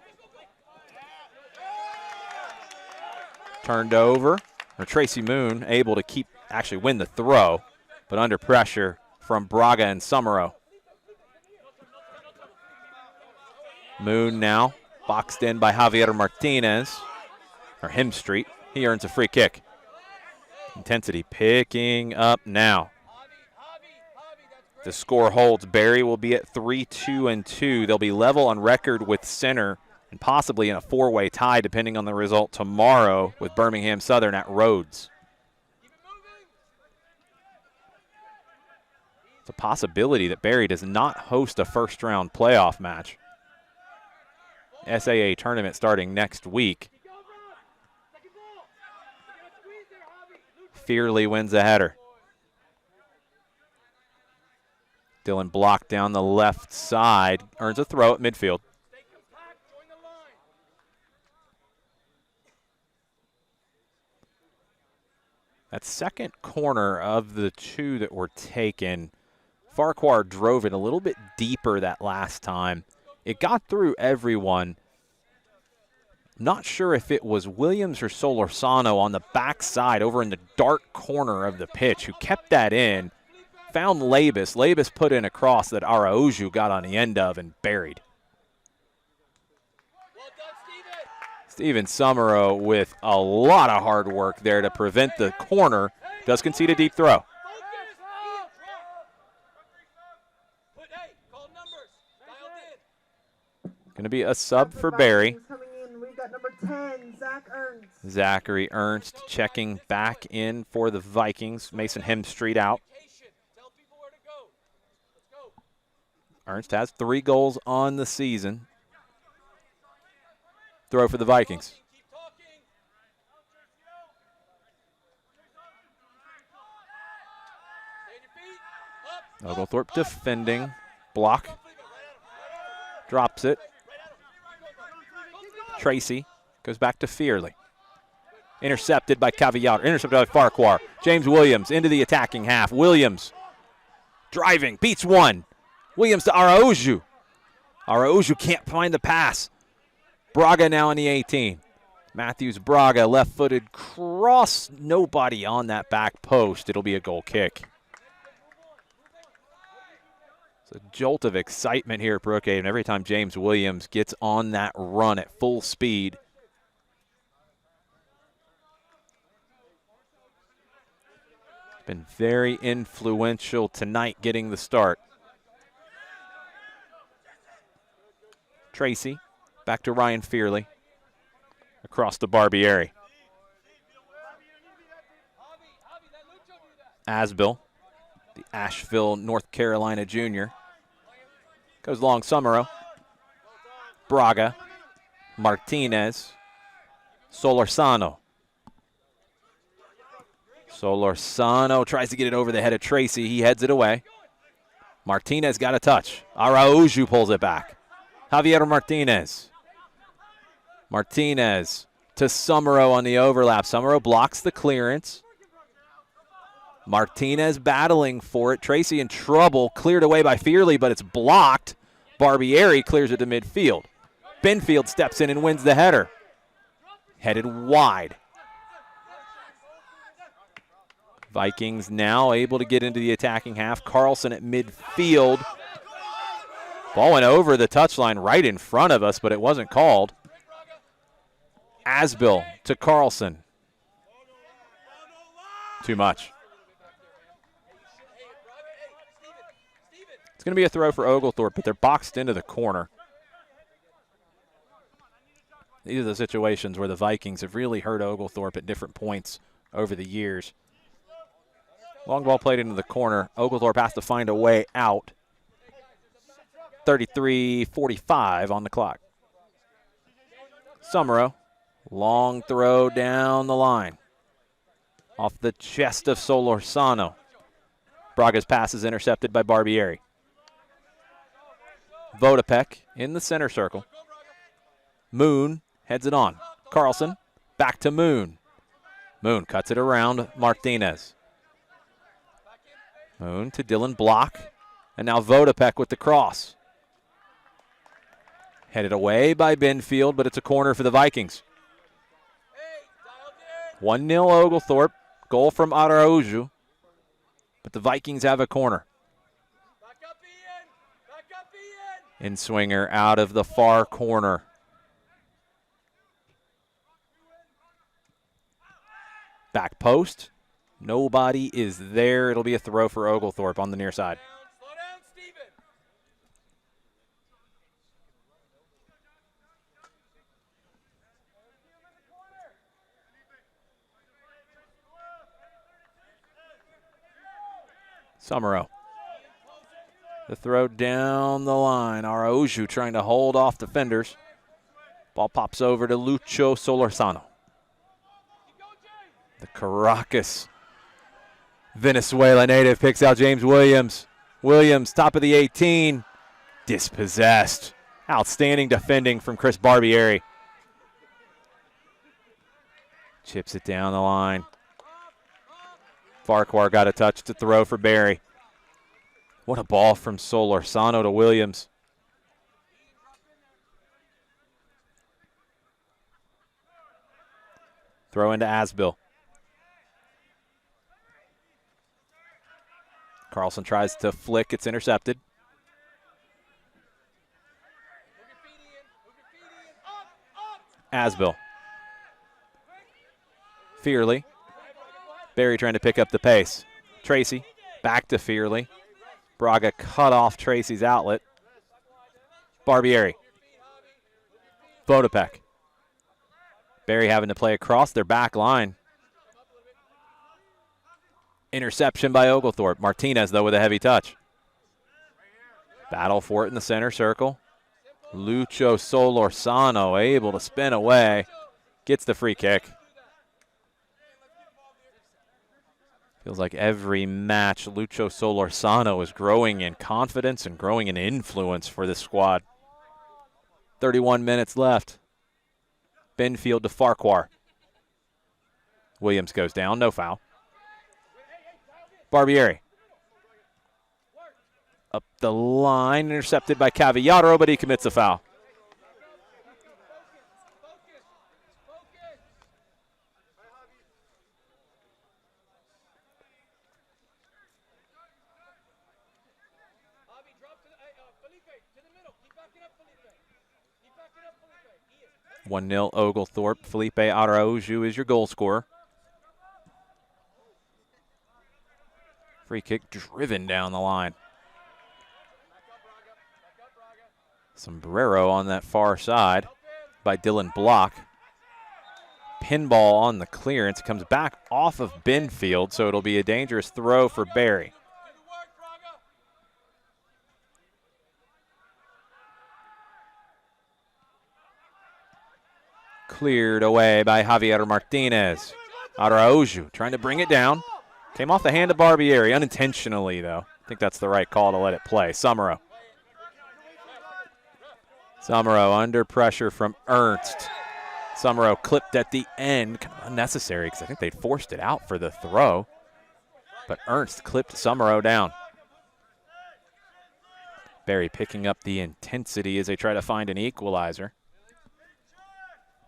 Turned over. Or Tracy Moon able to actually win the throw, but under pressure from Braga and Summerow. Moon now boxed in by Javier Martinez, or Him Street. He earns a free kick. Intensity picking up now. The score holds. Barry will be at 3-2-2. They'll be level on record with Center and possibly in a 4-way tie depending on the result tomorrow with Birmingham Southern at Rhodes. It's a possibility that Barry does not host a first-round playoff match. SAA tournament starting next week. Fearley wins the header. Dylan blocked down the left side, earns a throw at midfield. That second corner of the 2 that were taken, Farquhar drove it a little bit deeper that last time. It got through everyone. Not sure if it was Williams or Solorzano on the backside over in the dark corner of the pitch who kept that in. Found Labus. Labus put in a cross that Araujo got on the end of and buried. Steven Summerow with a lot of hard work there to prevent the corner. Does concede a deep throw. Going to be a sub for Barry. Vikings coming in, we've got number 10, Zach Ernst. Zachary Ernst checking back in for the Vikings. Mason Hemstreet out. Ernst has 3 goals on the season. Throw for the Vikings. Oglethorpe defending. Block. Drops it. Tracy goes back to Fearley. Intercepted by Cavallaro. Intercepted by Farquhar. James Williams into the attacking half. Williams driving. Beats one. Williams to Araújo. Araújo can't find the pass. Braga now in the 18. Matthews Braga, left-footed cross. Nobody on that back post. It'll be a goal kick. It's a jolt of excitement here at Brookhaven every time James Williams gets on that run at full speed. Been very influential tonight getting the start. Tracy, back to Ryan Fearley. Across to Barbieri. Asbill, the Asheville, North Carolina junior. Goes long Summerall. Braga. Martinez. Solorzano. Solorzano tries to get it over the head of Tracy. He heads it away. Martinez got a touch. Araújo pulls it back. Javier Martinez. Martinez to Summerall on the overlap. Summerall blocks the clearance. Martinez battling for it. Tracy in trouble. Cleared away by Fearley, but it's blocked. Barbieri clears it to midfield. Benfield steps in and wins the header. Headed wide. Vikings now able to get into the attacking half. Carlson at midfield. Ball went over the touchline right in front of us, but it wasn't called. Asbill to Carlson. Too much. It's going to be a throw for Oglethorpe, but they're boxed into the corner. These are the situations where the Vikings have really hurt Oglethorpe at different points over the years. Long ball played into the corner. Oglethorpe has to find a way out. 33:45 on the clock. Summerall. Long throw down the line. Off the chest of Solorzano. Braga's pass is intercepted by Barbieri. Vodopek in the center circle. Moon heads it on. Carlson back to Moon. Moon cuts it around Martinez. Moon to Dylan Block. And now Vodopek with the cross. Headed away by Benfield, but it's a corner for the Vikings. 1-0 Oglethorpe. Goal from Araújo. But the Vikings have a corner. In-swinger out of the far corner. Back post. Nobody is there. It'll be a throw for Oglethorpe on the near side. Summerall. The throw down the line. Araújo trying to hold off defenders. Ball pops over to Lucho Solorzano. The Caracas Venezuela native picks out James Williams. Williams, top of the 18. Dispossessed. Outstanding defending from Chris Barbieri. Chips it down the line. Farquhar got a touch to throw for Barry. What a ball from Solorzano to Williams. Throw into Asbill. Carlson tries to flick. It's intercepted. Asbill. Fearley. Barry trying to pick up the pace. Tracy back to Fearley. Braga cut off Tracy's outlet. Barbieri. Vodopek. Barry having to play across their back line. Interception by Oglethorpe. Martinez, though, with a heavy touch. Battle for it in the center circle. Lucho Solorzano able to spin away. Gets the free kick. Feels like every match, Lucho Solorzano is growing in confidence and growing in influence for this squad. 31 minutes left. Benfield to Farquhar. Williams goes down, no foul. Barbieri. Up the line, intercepted by Cavallaro, but he commits a foul. Felipe. 1-0 Oglethorpe. Felipe Araujo is your goal scorer. Free kick driven down the line. Sombrero on that far side by Dylan Block. Pinball on the clearance. Comes back off of Benfield, so it'll be a dangerous throw for Barry. Cleared away by Javier Martinez. Araujo trying to bring it down. Came off the hand of Barbieri, unintentionally, though. I think that's the right call to let it play. Summerall under pressure from Ernst. Summerall clipped at the end. Kind of unnecessary because I think they'd forced it out for the throw. But Ernst clipped Summerall down. Barry picking up the intensity as they try to find an equalizer.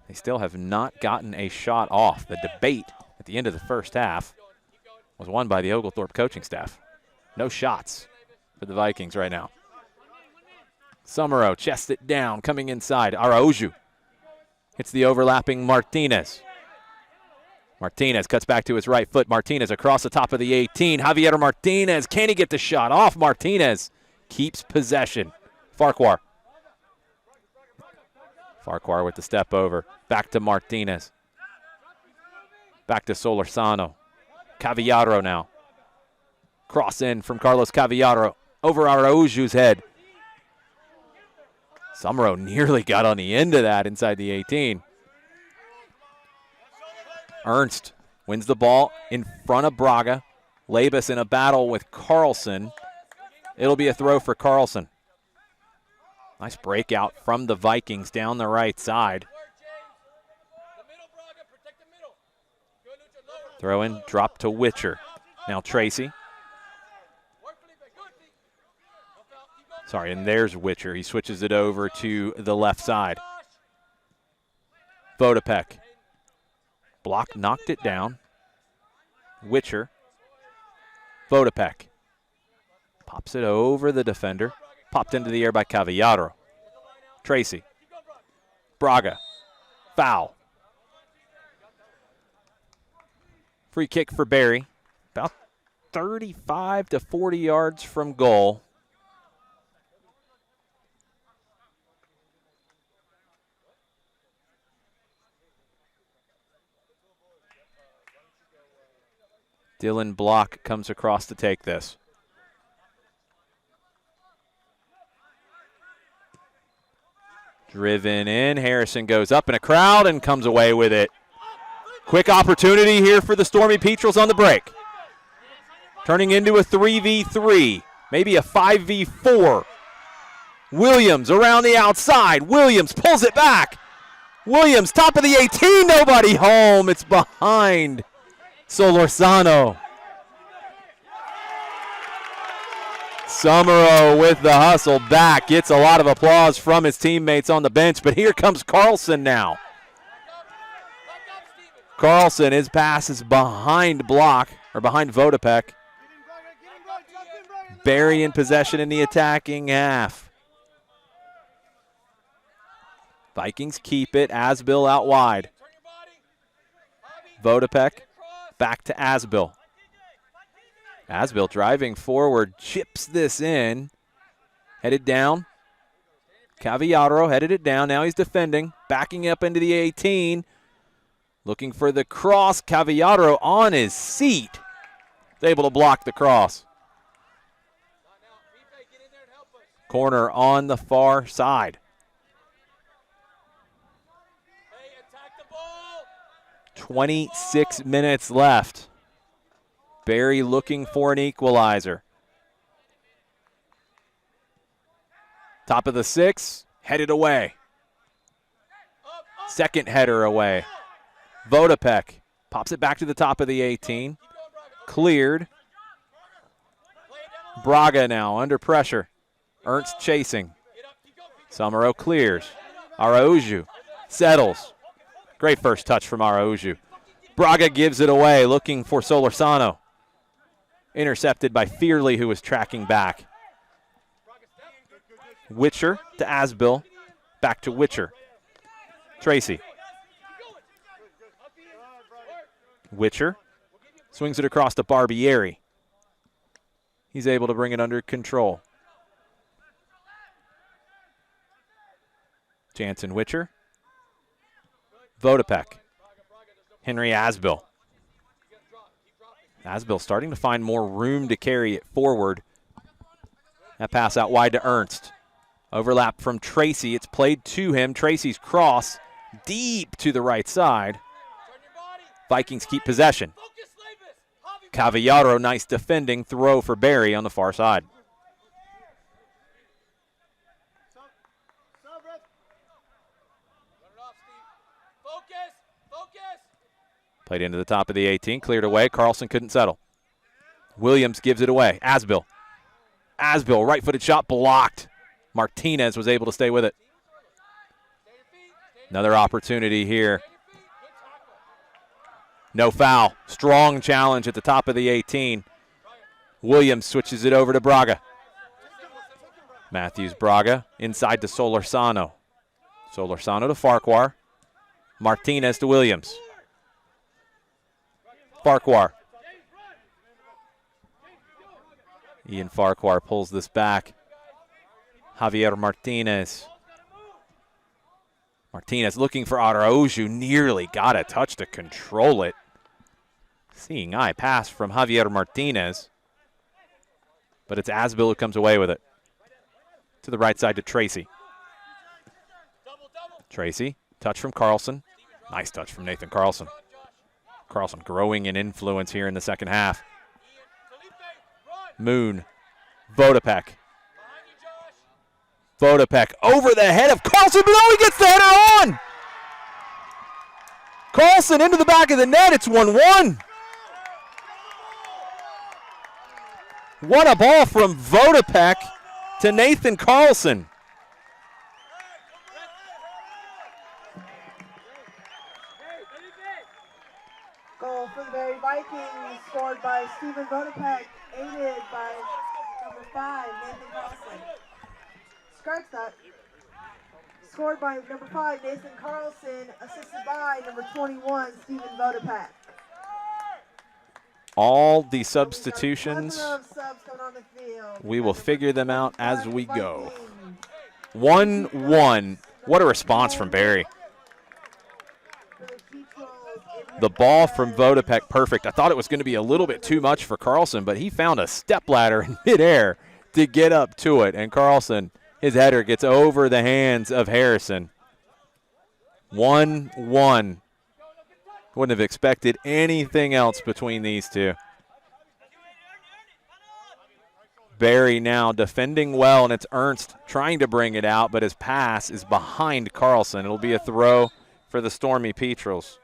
They still have not gotten a shot off. The debate at the end of the first half was won by the Oglethorpe coaching staff. No shots for the Vikings right now. Summerall chests it down, coming inside. Araujo hits the overlapping Martinez. Martinez cuts back to his right foot. Martinez across the top of the 18. Javier Martinez, can he get the shot off? Martinez keeps possession. Farquhar with the step over. Back to Martinez. Back to Solorzano. Cavallaro now. Cross in from Carlos Cavallaro over Araujo's head. Summerall nearly got on the end of that inside the 18. Ernst wins the ball in front of Braga. Labus in a battle with Carlson. It'll be a throw for Carlson. Nice breakout from the Vikings down the right side. Throw in, drop to Witcher. Now Tracy. Sorry, and there's Witcher. He switches it over to the left side. Vodopek. Block knocked it down. Witcher. Vodopek. Pops it over the defender. Popped into the air by Cavallaro. Tracy. Braga. Foul. Free kick for Barry. About 35 to 40 yards from goal. Dylan Block comes across to take this. Driven in. Harrison goes up in a crowd and comes away with it. Quick opportunity here for the Stormy Petrels on the break. Turning into a 3v3, maybe a 5v4. Williams around the outside. Williams pulls it back. Williams, top of the 18, nobody home. It's behind Solorzano. Summerall with the hustle back. Gets a lot of applause from his teammates on the bench, but here comes Carlson now. Carlson, his pass is behind Block, or behind Vodopek. Barry in possession in the attacking half. Vikings keep it. Asbill out wide. Vodopek back to Asbill. Asbill driving forward, chips this in. Headed down. Cavallaro headed it down. Now he's defending, backing up into the 18. Looking for the cross. Cavallaro on his seat. Is able to block the cross. Corner on the far side. 26 minutes left. Barry looking for an equalizer. Top of the 6, headed away. Second header away. Vodopek pops it back to the top of the 18. Cleared. Braga now under pressure. Ernst chasing. Samaro clears. Araujo settles. Great first touch from Araujo. Braga gives it away, looking for Solorzano. Intercepted by Fearley, who was tracking back. Witcher to Asbill. Back to Witcher. Tracy. Witcher swings it across to Barbieri. He's able to bring it under control. Jansen Witcher. Vodopek. Henry Asbill. Asbill starting to find more room to carry it forward. That pass out wide to Ernst. Overlap from Tracy. It's played to him. Tracy's cross deep to the right side. Vikings keep possession. Cavallaro, nice defending throw for Barry on the far side. Played into the top of the 18, cleared away. Carlson couldn't settle. Williams gives it away. Asbill. Asbill, right-footed shot, blocked. Martinez was able to stay with it. Another opportunity here. No foul. Strong challenge at the top of the 18. Williams switches it over to Braga. Matthews Braga inside to Solorzano. Solorzano to Farquhar. Martinez to Williams. Farquhar. Ian Farquhar pulls this back. Javier Martinez. Martinez looking for Araujo. Nearly got a touch to control it. Seeing eye pass from Javier Martinez. But it's Asbill who comes away with it. To the right side to Tracy. Tracy, touch from Carlson. Nice touch from Nathan Carlson. Carlson growing in influence here in the second half. Moon. Vodopek. Vodopek over the head of Carlson, but oh, he gets the header on! Carlson into the back of the net. It's 1-1. What a ball from Vodopek to Nathan Carlson. Goal for the Barry Vikings, scored by Stephen Vodopek, aided by number 5, Nathan Carlson. Scratch that. Scored by number 5, Nathan Carlson, assisted by number 21, Stephen Vodopek. All the substitutions, Subs coming on the field. we will figure them out as we go. 1-1. What a response from Barry. The ball from Vodopek, perfect. I thought it was going to be a little bit too much for Carlson, but he found a stepladder in midair to get up to it. And Carlson, his header gets over the hands of Harrison. 1-1. Wouldn't have expected anything else between these two. Barry now defending well, and it's Ernst trying to bring it out, but his pass is behind Carlson. It'll be a throw for the Stormy Petrels.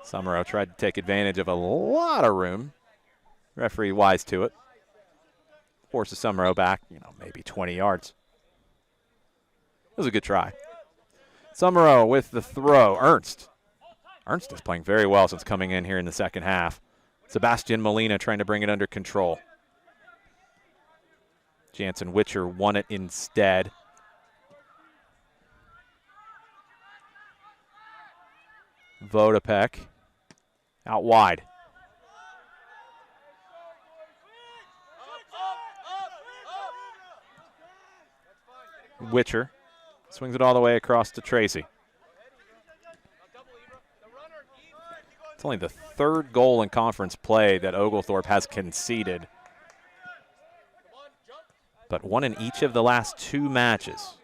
Summerow tried to take advantage of a lot of room. Referee wise to it. Forces Summerow back, maybe 20 yards. It was a good try. Summerow with the throw. Ernst. Ernst is playing very well since coming in here in the second half. Sebastian Molina trying to bring it under control. Jansen Witcher won it instead. Vodopek out wide. Witcher swings it all the way across to Tracy. It's only the third goal in conference play that Oglethorpe has conceded, but one in each of the last 2 matches.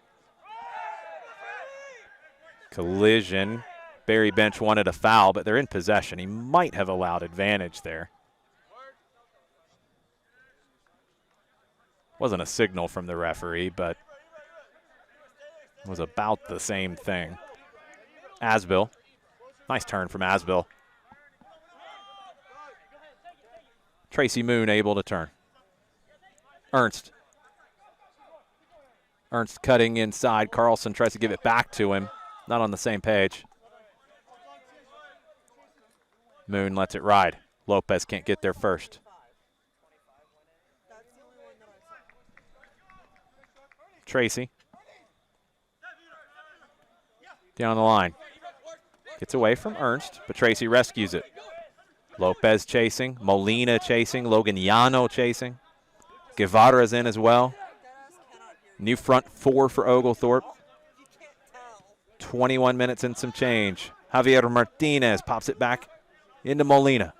Collision. Barry bench wanted a foul, but they're in possession. He might have allowed advantage there. Wasn't a signal from the referee, but was about the same thing. Asbill. Nice turn from Asbill. Tracy Moon able to turn. Ernst. Ernst cutting inside. Carlson tries to give it back to him. Not on the same page. Moon lets it ride. Lopez can't get there first. Tracy. Down the line. Gets away from Ernst, but Tracy rescues it. Lopez chasing, Molina chasing, Loganiano chasing. Guevara's in as well. New front 4 for Oglethorpe. 21 minutes and some change. Javier Martinez pops it back into Molina.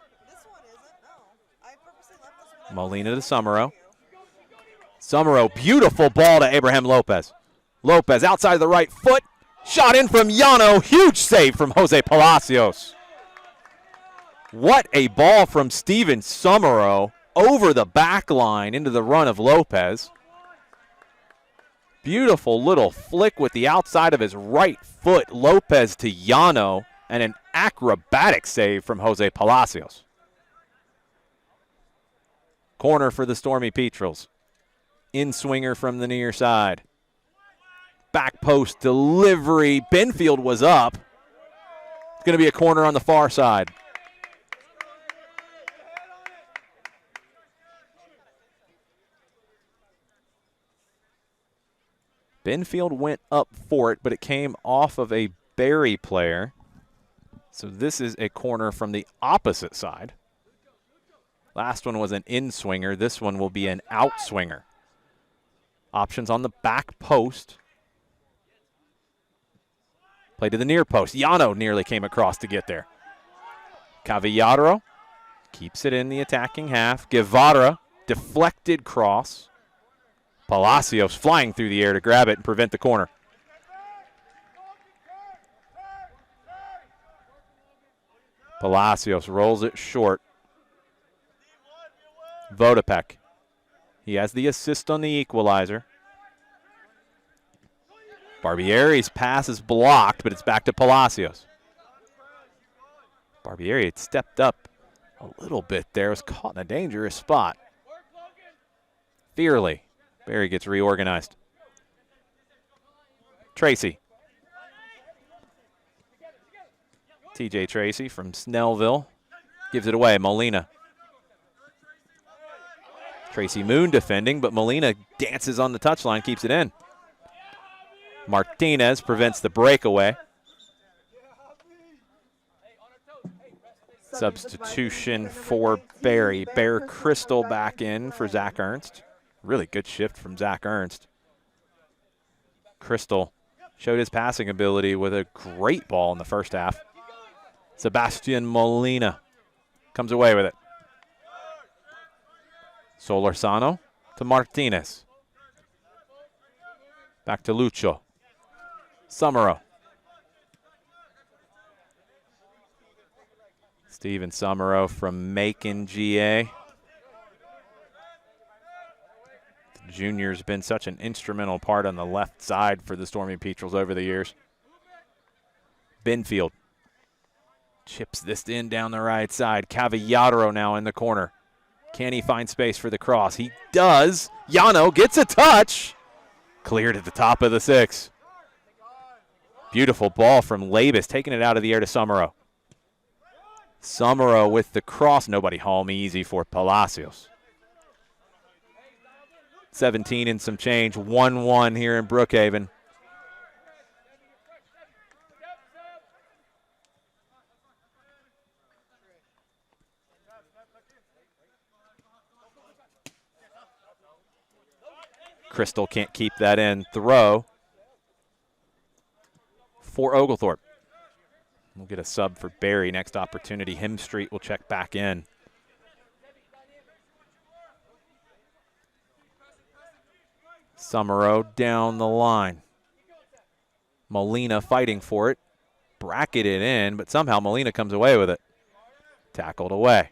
Molina to Summerall. Summerall, beautiful ball to Abraham Lopez. Lopez outside the right foot. Shot in from Llano. Huge save from Jose Palacios. What a ball from Steven Summerall over the back line into the run of Lopez. Beautiful little flick with the outside of his right foot. Lopez to Llano, and an acrobatic save from Jose Palacios. Corner for the Stormy Petrels. In swinger from the near side. Back post delivery. Benfield was up. It's going to be a corner on the far side. Benfield went up for it, but it came off of a Barry player. So this is a corner from the opposite side. Last one was an in-swinger. This one will be an out-swinger. Options on the back post. Play to the near post. Llano nearly came across to get there. Cavallaro keeps it in the attacking half. Guevara, deflected cross. Palacios flying through the air to grab it and prevent the corner. Palacios rolls it short. Vodopek. He has the assist on the equalizer. Barbieri's pass is blocked, but it's back to Palacios. Barbieri had stepped up a little bit there, was caught in a dangerous spot. Fearley. Barry gets reorganized. Tracy. TJ Tracy from Snellville gives it away. Molina. Tracy Moon defending, but Molina dances on the touchline, keeps it in. Martinez prevents the breakaway. Substitution for Barry. Bear Crystal back in for Zach Ernst. Really good shift from Zach Ernst. Crystal showed his passing ability with a great ball in the first half. Sebastian Molina comes away with it. Solorzano to Martinez. Back to Lucho. Summerall. Steven Summerall from Macon, GA. The junior's been such an instrumental part on the left side for the Stormy Petrels over the years. Benfield chips this in down the right side. Cavallaro now in the corner. Can he find space for the cross? He does. Llano gets a touch. Cleared at the top of the 6. Beautiful ball from Labus, taking it out of the air to Summerall. Summerall with the cross. Nobody home. Easy for Palacios. 17 and some change. 1-1 here in Brookhaven. Crystal can't keep that in. Throw for Oglethorpe. We'll get a sub for Barry next opportunity. Hemstreet will check back in. Summerow down the line. Molina fighting for it. Bracketed in, but somehow Molina comes away with it. Tackled away.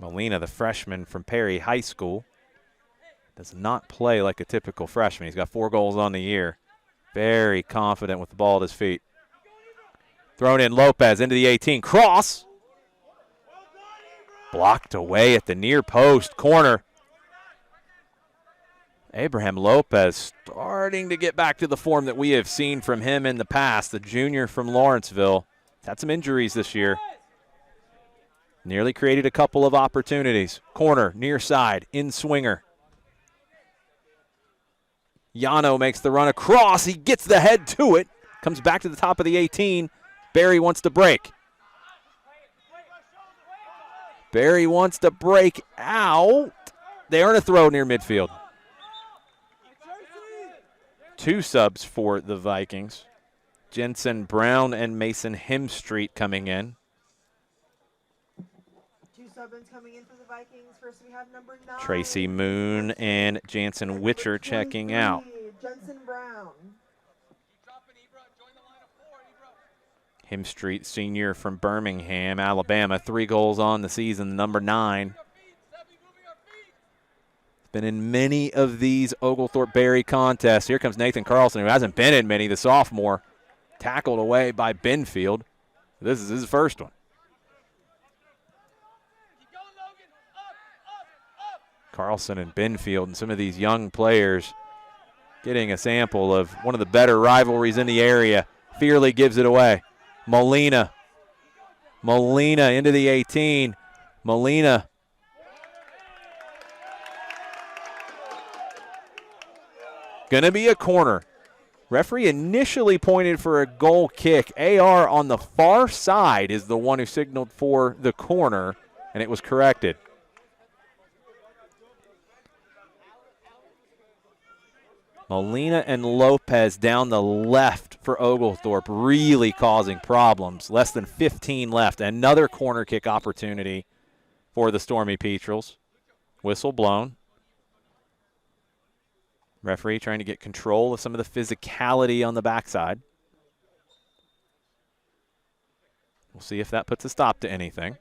Molina, the freshman from Perry High School, does not play like a typical freshman. He's got 4 goals on the year. Very confident with the ball at his feet. Thrown in Lopez into the 18. Cross. Blocked away at the near post. Corner. Abraham Lopez starting to get back to the form that we have seen from him in the past. The junior from Lawrenceville. He's had some injuries this year. Nearly created a couple of opportunities. Corner, near side, in swinger. Yano makes the run across. He gets the head to it. Comes back to the top of the 18. Barry wants to break. Barry wants to break out. They earn a throw near midfield. 2 subs for the Vikings. Jensen Brown and Mason Hemstreet coming in. 2 sub-ins coming in for the Vikings. First we have number 9. Tracy Moon and Jansen Witcher checking out. Jensen Brown. Hemstreet, senior from Birmingham, Alabama. 3 goals on the season, number 9. Been in many of these Oglethorpe Berry contests. Here comes Nathan Carlson, who hasn't been in many, the sophomore. Tackled away by Benfield. This is his first one. Carlson and Benfield and some of these young players getting a sample of one of the better rivalries in the area. Fearley gives it away. Molina into the 18. Molina. Gonna be a corner. Referee initially pointed for a goal kick. AR on the far side is the one who signaled for the corner, and it was corrected. Molina and Lopez down the left for Oglethorpe, really causing problems. Less than 15 left. Another corner kick opportunity for the Stormy Petrels. Whistle blown. Referee trying to get control of some of the physicality on the backside. We'll see if that puts a stop to anything.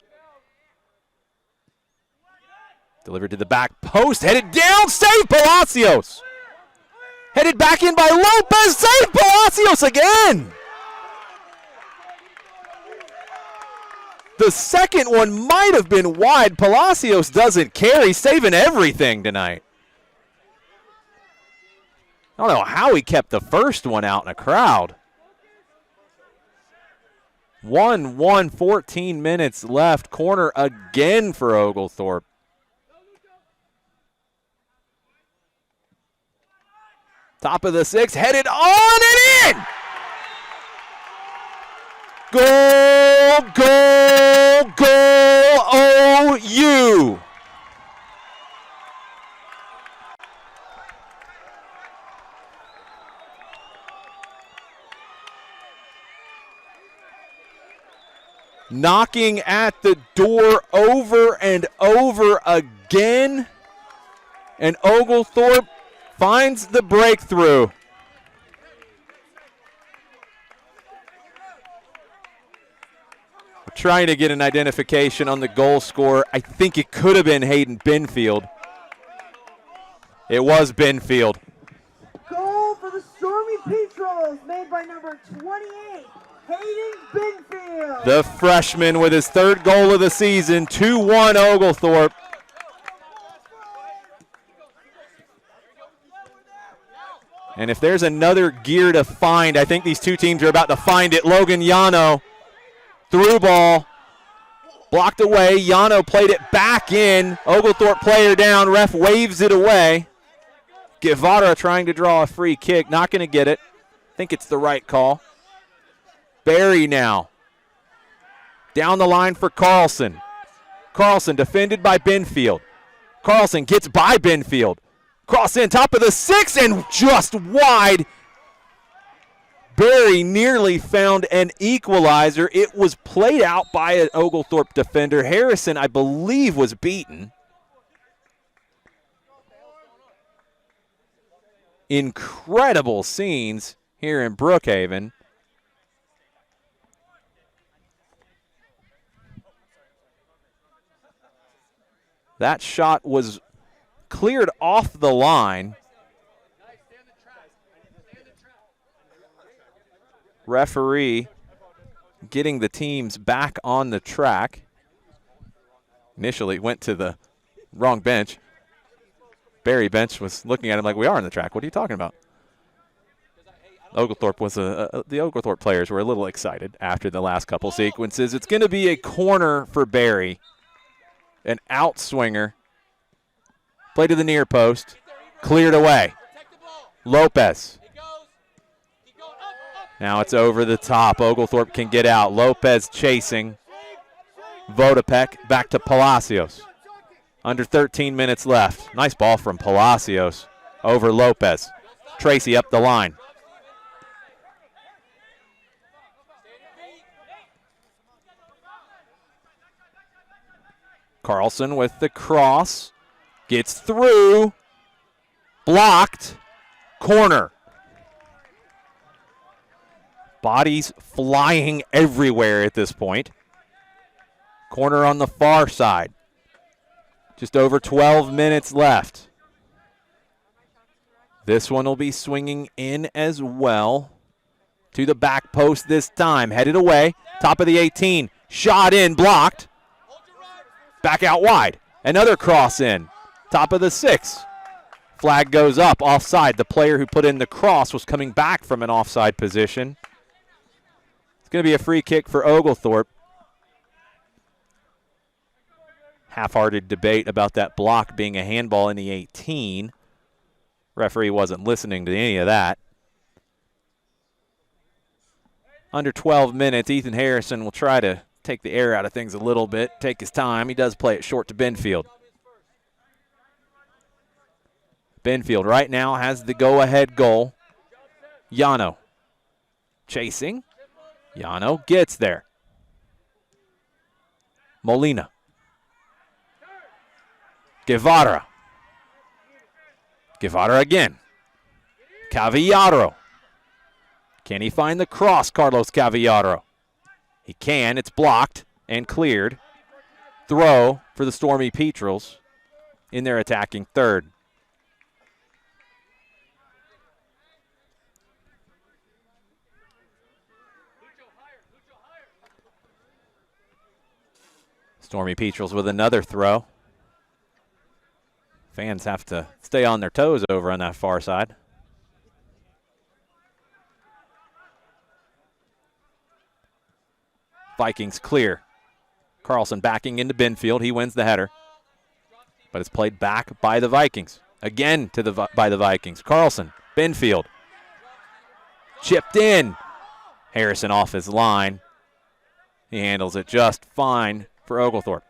Delivered to the back post, headed down, save Palacios. Headed back in by Lopez, save Palacios again. The second one might have been wide. Palacios doesn't care. He's saving everything tonight. I don't know how he kept the first one out in a crowd. 1-1, 14 minutes left. Corner again for Oglethorpe. Top of the 6, headed on and in! Goal, goal, goal, OU! Knocking at the door over and over again. And Oglethorpe finds the breakthrough. We're trying to get an identification on the goal scorer. I think it could have been Hayden Benfield. It was Benfield. Goal for the Stormy Petrels, made by number 28. Hayden Benfield. The freshman with his 3rd goal of the season, 2-1 Oglethorpe. And if there's another gear to find, I think these two teams are about to find it. Logan Yano, through ball, blocked away. Yano played it back in. Oglethorpe player down, ref waves it away. Guevara trying to draw a free kick, not going to get it. I think it's the right call. Barry now. Down the line for Carlson. Carlson defended by Benfield. Carlson gets by Benfield. Cross in, top of the 6, and just wide. Berry nearly found an equalizer. It was played out by an Oglethorpe defender. Harrison, I believe, was beaten. Incredible scenes here in Brookhaven. That shot was cleared off the line. Referee getting the teams back on the track. Initially went to the wrong bench. Berry bench was looking at him like, we are on the track. What are you talking about? Oglethorpe was the Oglethorpe players were a little excited after the last couple sequences. It's going to be a corner for Berry. An outswinger. Play to the near post. Cleared away. Lopez. Now it's over the top. Oglethorpe can get out. Lopez chasing. Vodopek back to Palacios. Under 13 minutes left. Nice ball from Palacios over Lopez. Tracy up the line. Carlson with the cross. Gets through. Blocked. Corner. Bodies flying everywhere at this point. Corner on the far side. Just over 12 minutes left. This one will be swinging in as well. To the back post this time. Headed away. Top of the 18. Shot in. Blocked. Back out wide. Another cross in. Top of the 6. Flag goes up. Offside. The player who put in the cross was coming back from an offside position. It's going to be a free kick for Oglethorpe. Half-hearted debate about that block being a handball in the 18. Referee wasn't listening to any of that. Under 12 minutes, Ethan Harrison will try to take the air out of things a little bit, take his time. He does play it short to Benfield. Benfield right now has the go-ahead goal. Yano chasing. Yano gets there. Molina. Guevara. Guevara again. Cavallaro. Can he find the cross, Carlos Cavallaro? He can. It's blocked and cleared. Throw for the Stormy Petrels in their attacking third. Stormy Petrels with another throw. Fans have to stay on their toes over on that far side. Vikings clear. Carlson backing into Benfield. He wins the header. But it's played back by the Vikings. Again by the Vikings. Carlson, Benfield. Chipped in. Harrison off his line. He handles it just fine for Oglethorpe.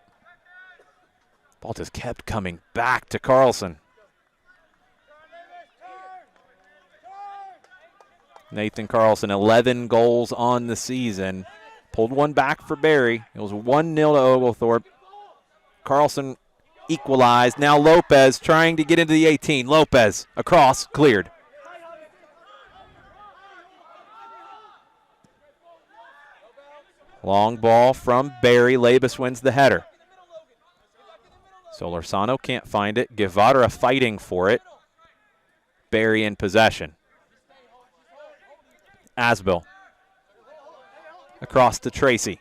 Ball just kept coming back to Carlson. Nathan Carlson, 11 goals on the season. Pulled one back for Berry. It was 1-0 to Oglethorpe. Carlson equalized. Now Lopez trying to get into the 18. Lopez across, cleared. Long ball from Berry. Labus wins the header. Solorzano can't find it. Guevara fighting for it. Berry in possession. Asbill. Across to Tracy.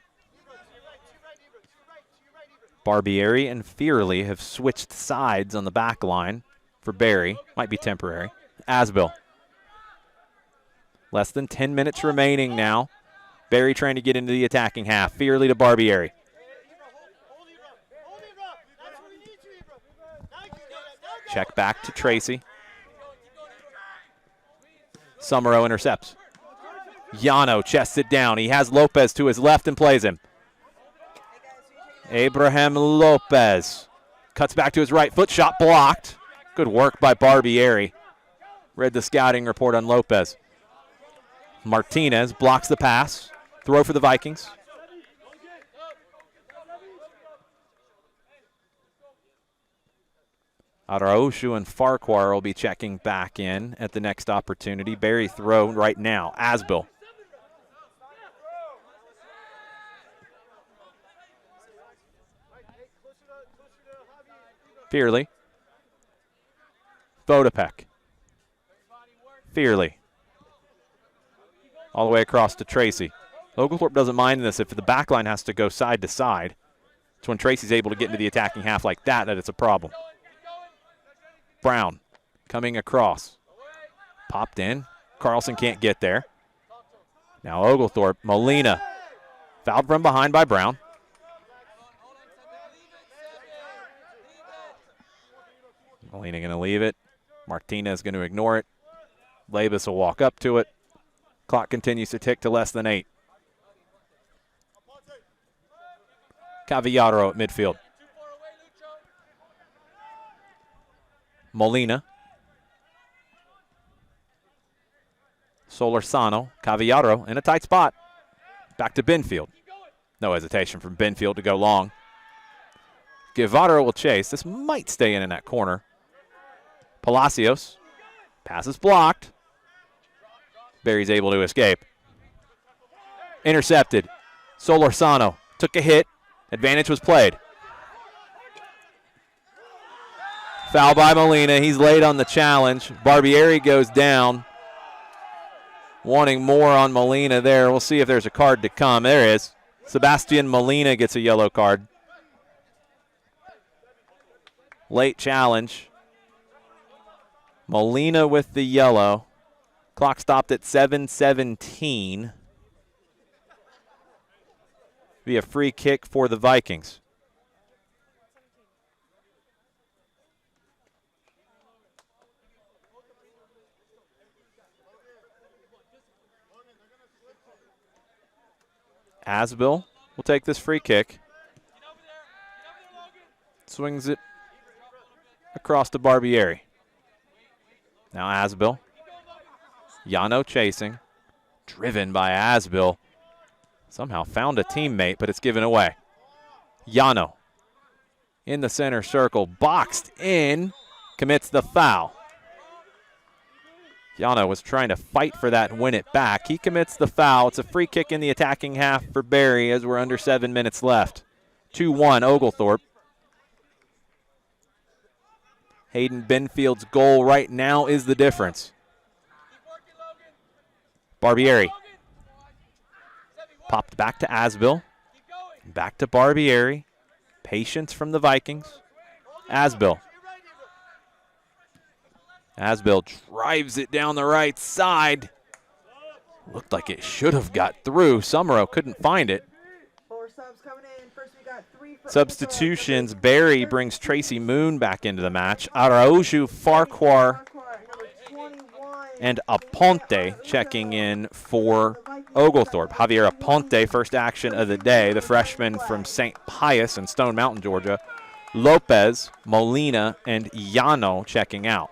Barbieri and Fearley have switched sides on the back line for Berry. Might be temporary. Asbill. Less than 10 minutes remaining now. Berry trying to get into the attacking half. Fearley to Barbieri. Check back to Tracy. Summerall intercepts. Yano chests it down. He has Lopez to his left and plays him. Abraham Lopez cuts back to his right foot, shot blocked. Good work by Barbieri. Read the scouting report on Lopez. Martinez blocks the pass. Throw for the Vikings. Araushu and Farquhar will be checking back in at the next opportunity. Barry throw right now. Asbill. Fearley. Vodopek. Fearley. All the way across to Tracy. Oglethorpe doesn't mind this if the back line has to go side to side. It's when Tracy's able to get into the attacking half like that it's a problem. Brown coming across. Popped in. Carlson can't get there. Now Oglethorpe. Molina. Fouled from behind by Brown. Molina going to leave it. Martinez going to ignore it. Labus will walk up to it. Clock continues to tick to less than 8. Cavallaro at midfield. Molina. Solorzano. Cavallaro in a tight spot. Back to Benfield. No hesitation from Benfield to go long. Guevara will chase. This might stay in that corner. Palacios. Pass is blocked. Barry's able to escape. Intercepted. Solorzano took a hit. Advantage was played. Foul by Molina. He's late on the challenge. Barbieri goes down. Wanting more on Molina there. We'll see if there's a card to come. There is. Sebastian Molina gets a yellow card. Late challenge. Molina with the yellow. Clock stopped at 7:17. Be a free kick for the Vikings. Asbill will take this free kick. Swings it across to Barbieri. Now Asbill. Yano chasing. Driven by Asbill. Somehow found a teammate, but it's given away. Yano in the center circle. Boxed in. Commits the foul. Yano was trying to fight for that and win it back. He commits the foul. It's a free kick in the attacking half for Barry as we're under 7 minutes left. 2-1 Oglethorpe. Hayden Benfield's goal right now is the difference. Barbieri. Popped back to Asbill. Back to Barbieri. Patience from the Vikings. Asbill. Asbill drives it down the right side. Looked like it should have got through. Summerall couldn't find it. Four subs coming in. First we got 3 for Substitutions. Barry brings Tracy Moon back into the match. Araújo, Farquhar, and Aponte checking in for Oglethorpe. Javier Aponte, first action of the day, the freshman from St. Pius in Stone Mountain, Georgia. Lopez, Molina, and Yano checking out.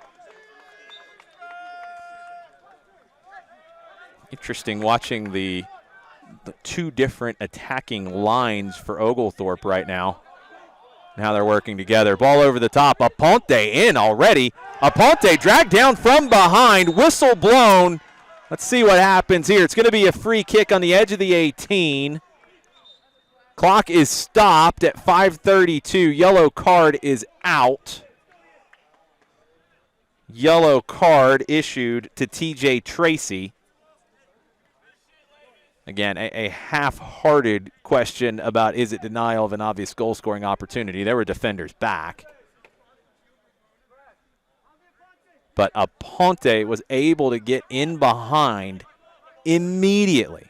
Interesting watching the two different attacking lines for Oglethorpe right now. Now they're working together. Ball over the top. Aponte in already. Aponte dragged down from behind. Whistle blown. Let's see what happens here. It's going to be a free kick on the edge of the 18. Clock is stopped at 5:32. Yellow card is out. Yellow card issued to TJ Tracy. Again, a half-hearted question about is it denial of an obvious goal-scoring opportunity. There were defenders back. But Aponte was able to get in behind immediately.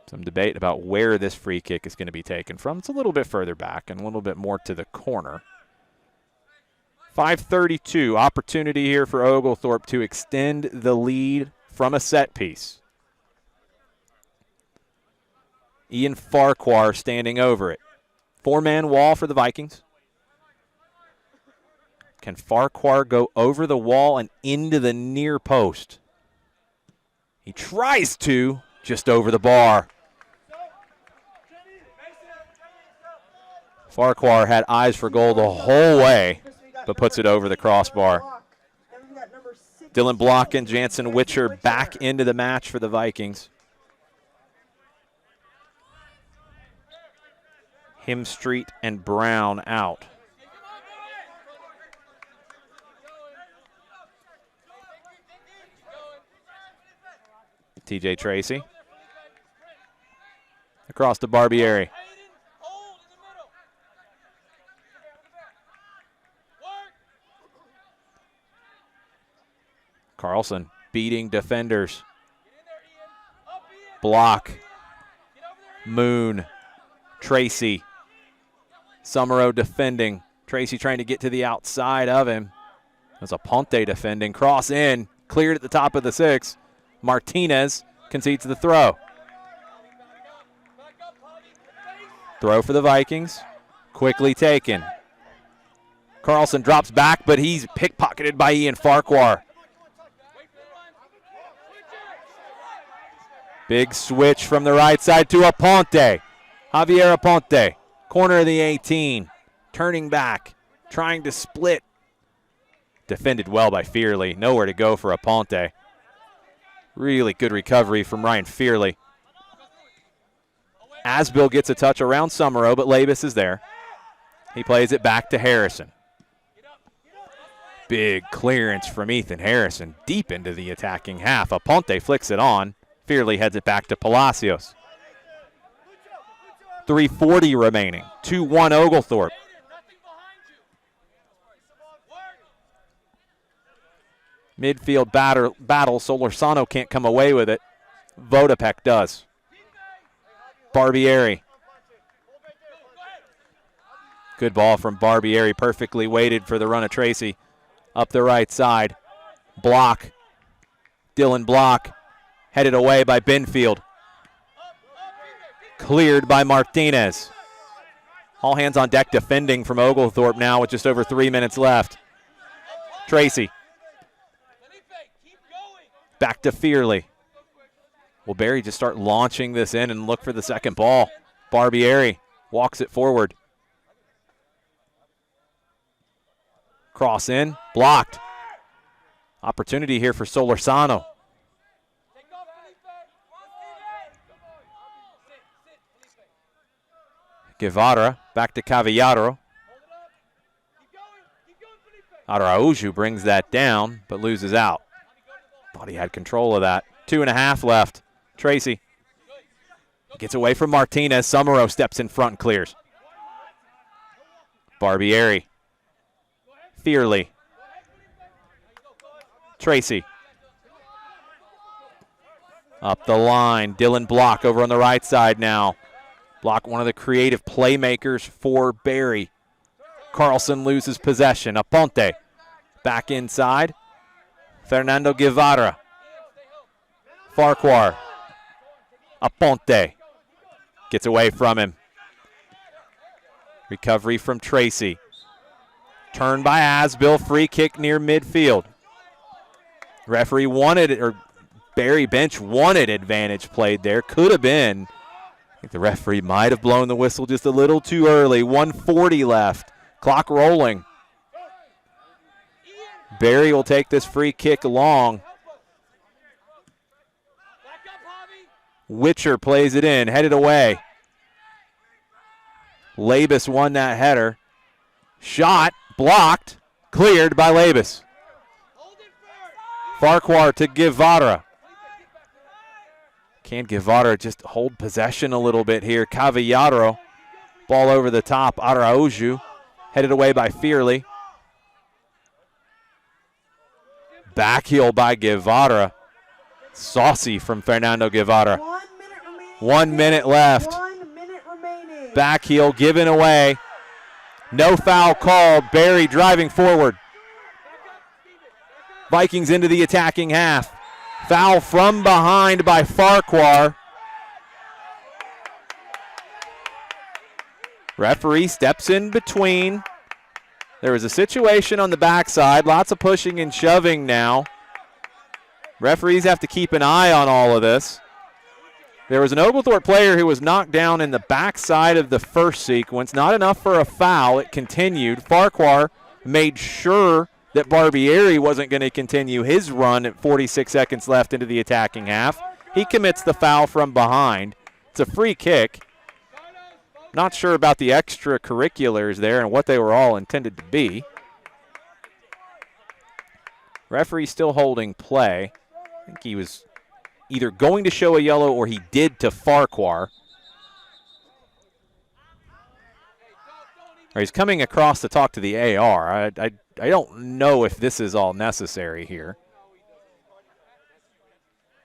Some debate about where this free kick is going to be taken from. It's a little bit further back and a little bit more to the corner. 5:32, opportunity here for Oglethorpe to extend the lead from a set piece. Ian Farquhar standing over it. 4-man wall for the Vikings. Can Farquhar go over the wall and into the near post? He tries to, just over the bar. Farquhar had eyes for goal the whole way, but puts it over the crossbar. Dylan Block and Jansen Witcher back into the match for the Vikings. Himstreet and Brown out. TJ Tracy. Across to Barbieri. Carlson beating defenders. Block. Moon. Tracy. Summerow defending. Tracy trying to get to the outside of him. There's a Ponte defending. Cross in. Cleared at the top of the 6. Martinez concedes the throw. Throw for the Vikings. Quickly taken. Carlson drops back, but he's pickpocketed by Ian Farquhar. Big switch from the right side to Aponte. Javier Aponte, corner of the 18. Turning back, trying to split. Defended well by Fearley. Nowhere to go for Aponte. Really good recovery from Ryan Fearley. Asbill gets a touch around Summerow, but Labus is there. He plays it back to Harrison. Big clearance from Ethan Harrison deep into the attacking half. Aponte flicks it on. Fearley heads it back to Palacios. 3:40 remaining. 2-1 Oglethorpe. Midfield battle. Solorzano can't come away with it. Vodopek does. Barbieri. Good ball from Barbieri. Perfectly weighted for the run of Tracy. Up the right side. Block. Dylan Block. Headed away by Binfield. Cleared by Martinez. All hands on deck defending from Oglethorpe now with just over 3 minutes left. Tracy. Back to Fearley. Will Barry just start launching this in and look for the second ball? Barbieri walks it forward. Cross in, blocked. Opportunity here for Solorzano. Guevara back to Cavallaro. Araujo brings that down, but loses out. Thought he had control of that. 2.5 left. Tracy gets away from Martinez. Summerow steps in front and clears. Barbieri. Fearley. Tracy. Up the line. Dylan Block over on the right side now. Block, one of the creative playmakers for Barry. Carlson loses possession. Aponte back inside. Fernando Guevara. Farquhar. Aponte gets away from him. Recovery from Tracy. Turn by Asbill. Free kick near midfield. Referee wanted it, or Barry bench wanted advantage played there. Could have been. I think the referee might have blown the whistle just a little too early. 1:40 left. Clock rolling. Barry will take this free kick long. Witcher plays it in, headed away. Labus won that header. Shot, blocked, cleared by Labus. Farquhar to Guevara. Can Guevara just hold possession a little bit here? Cavallaro, ball over the top. Araujo, headed away by Fearley. Backheel by Guevara. Saucy from Fernando Guevara. 1 minute left. 1 minute remaining. Backheel given away. No foul called. Barry driving forward. Vikings into the attacking half. Foul from behind by Farquhar. Referee steps in between. There was a situation on the backside. Lots of pushing and shoving now. Referees have to keep an eye on all of this. There was an Oglethorpe player who was knocked down in the backside of the first sequence. Not enough for a foul. It continued. Farquhar made sure that Barbieri wasn't going to continue his run at 46 seconds left into the attacking half. He commits the foul from behind. It's a free kick. Not sure about the extracurriculars there and what they were all intended to be. Referee still holding play. I think he was either going to show a yellow or he did to Farquhar. Or he's coming across to talk to the AR. I don't know if this is all necessary here.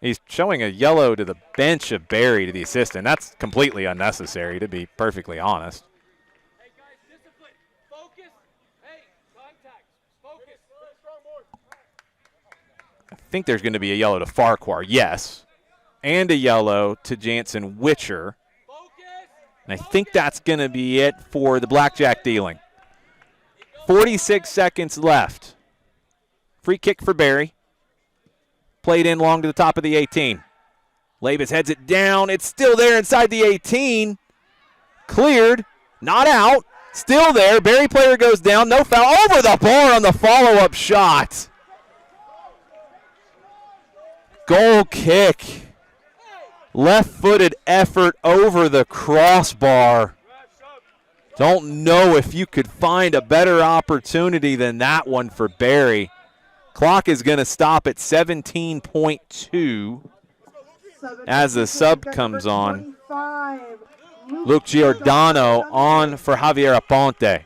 He's showing a yellow to the bench of Barry to the assistant. That's completely unnecessary, to be perfectly honest. Hey, guys, discipline. Focus. Hey, contact. Focus. I think there's going to be a yellow to Farquhar, yes. And a yellow to Jansen Witcher. And I think that's going to be it for the blackjack dealing. 46 seconds left. Free kick for Barry. Played in long to the top of the 18. Labus heads it down. It's still there inside the 18. Cleared. Not out. Still there. Barry player goes down. No foul. Over the bar on the follow-up shot. Goal kick. Left-footed effort over the crossbar. Don't know if you could find a better opportunity than that one for Barry. Clock is going to stop at 17.2 as the sub comes on. Luke Giordano on for Javier Aponte.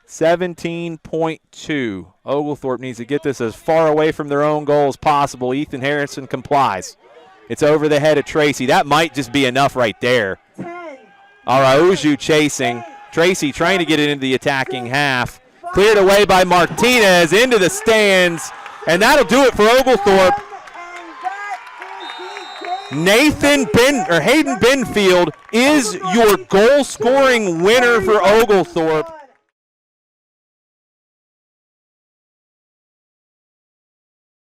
17.2. Oglethorpe needs to get this as far away from their own goal as possible. Ethan Harrison complies. It's over the head of Tracy. That might just be enough right there. Araujo chasing. Tracy trying to get it into the attacking half. Cleared away by Martinez into the stands, and that'll do it for Oglethorpe. Hayden Benfield is your goal-scoring winner for Oglethorpe.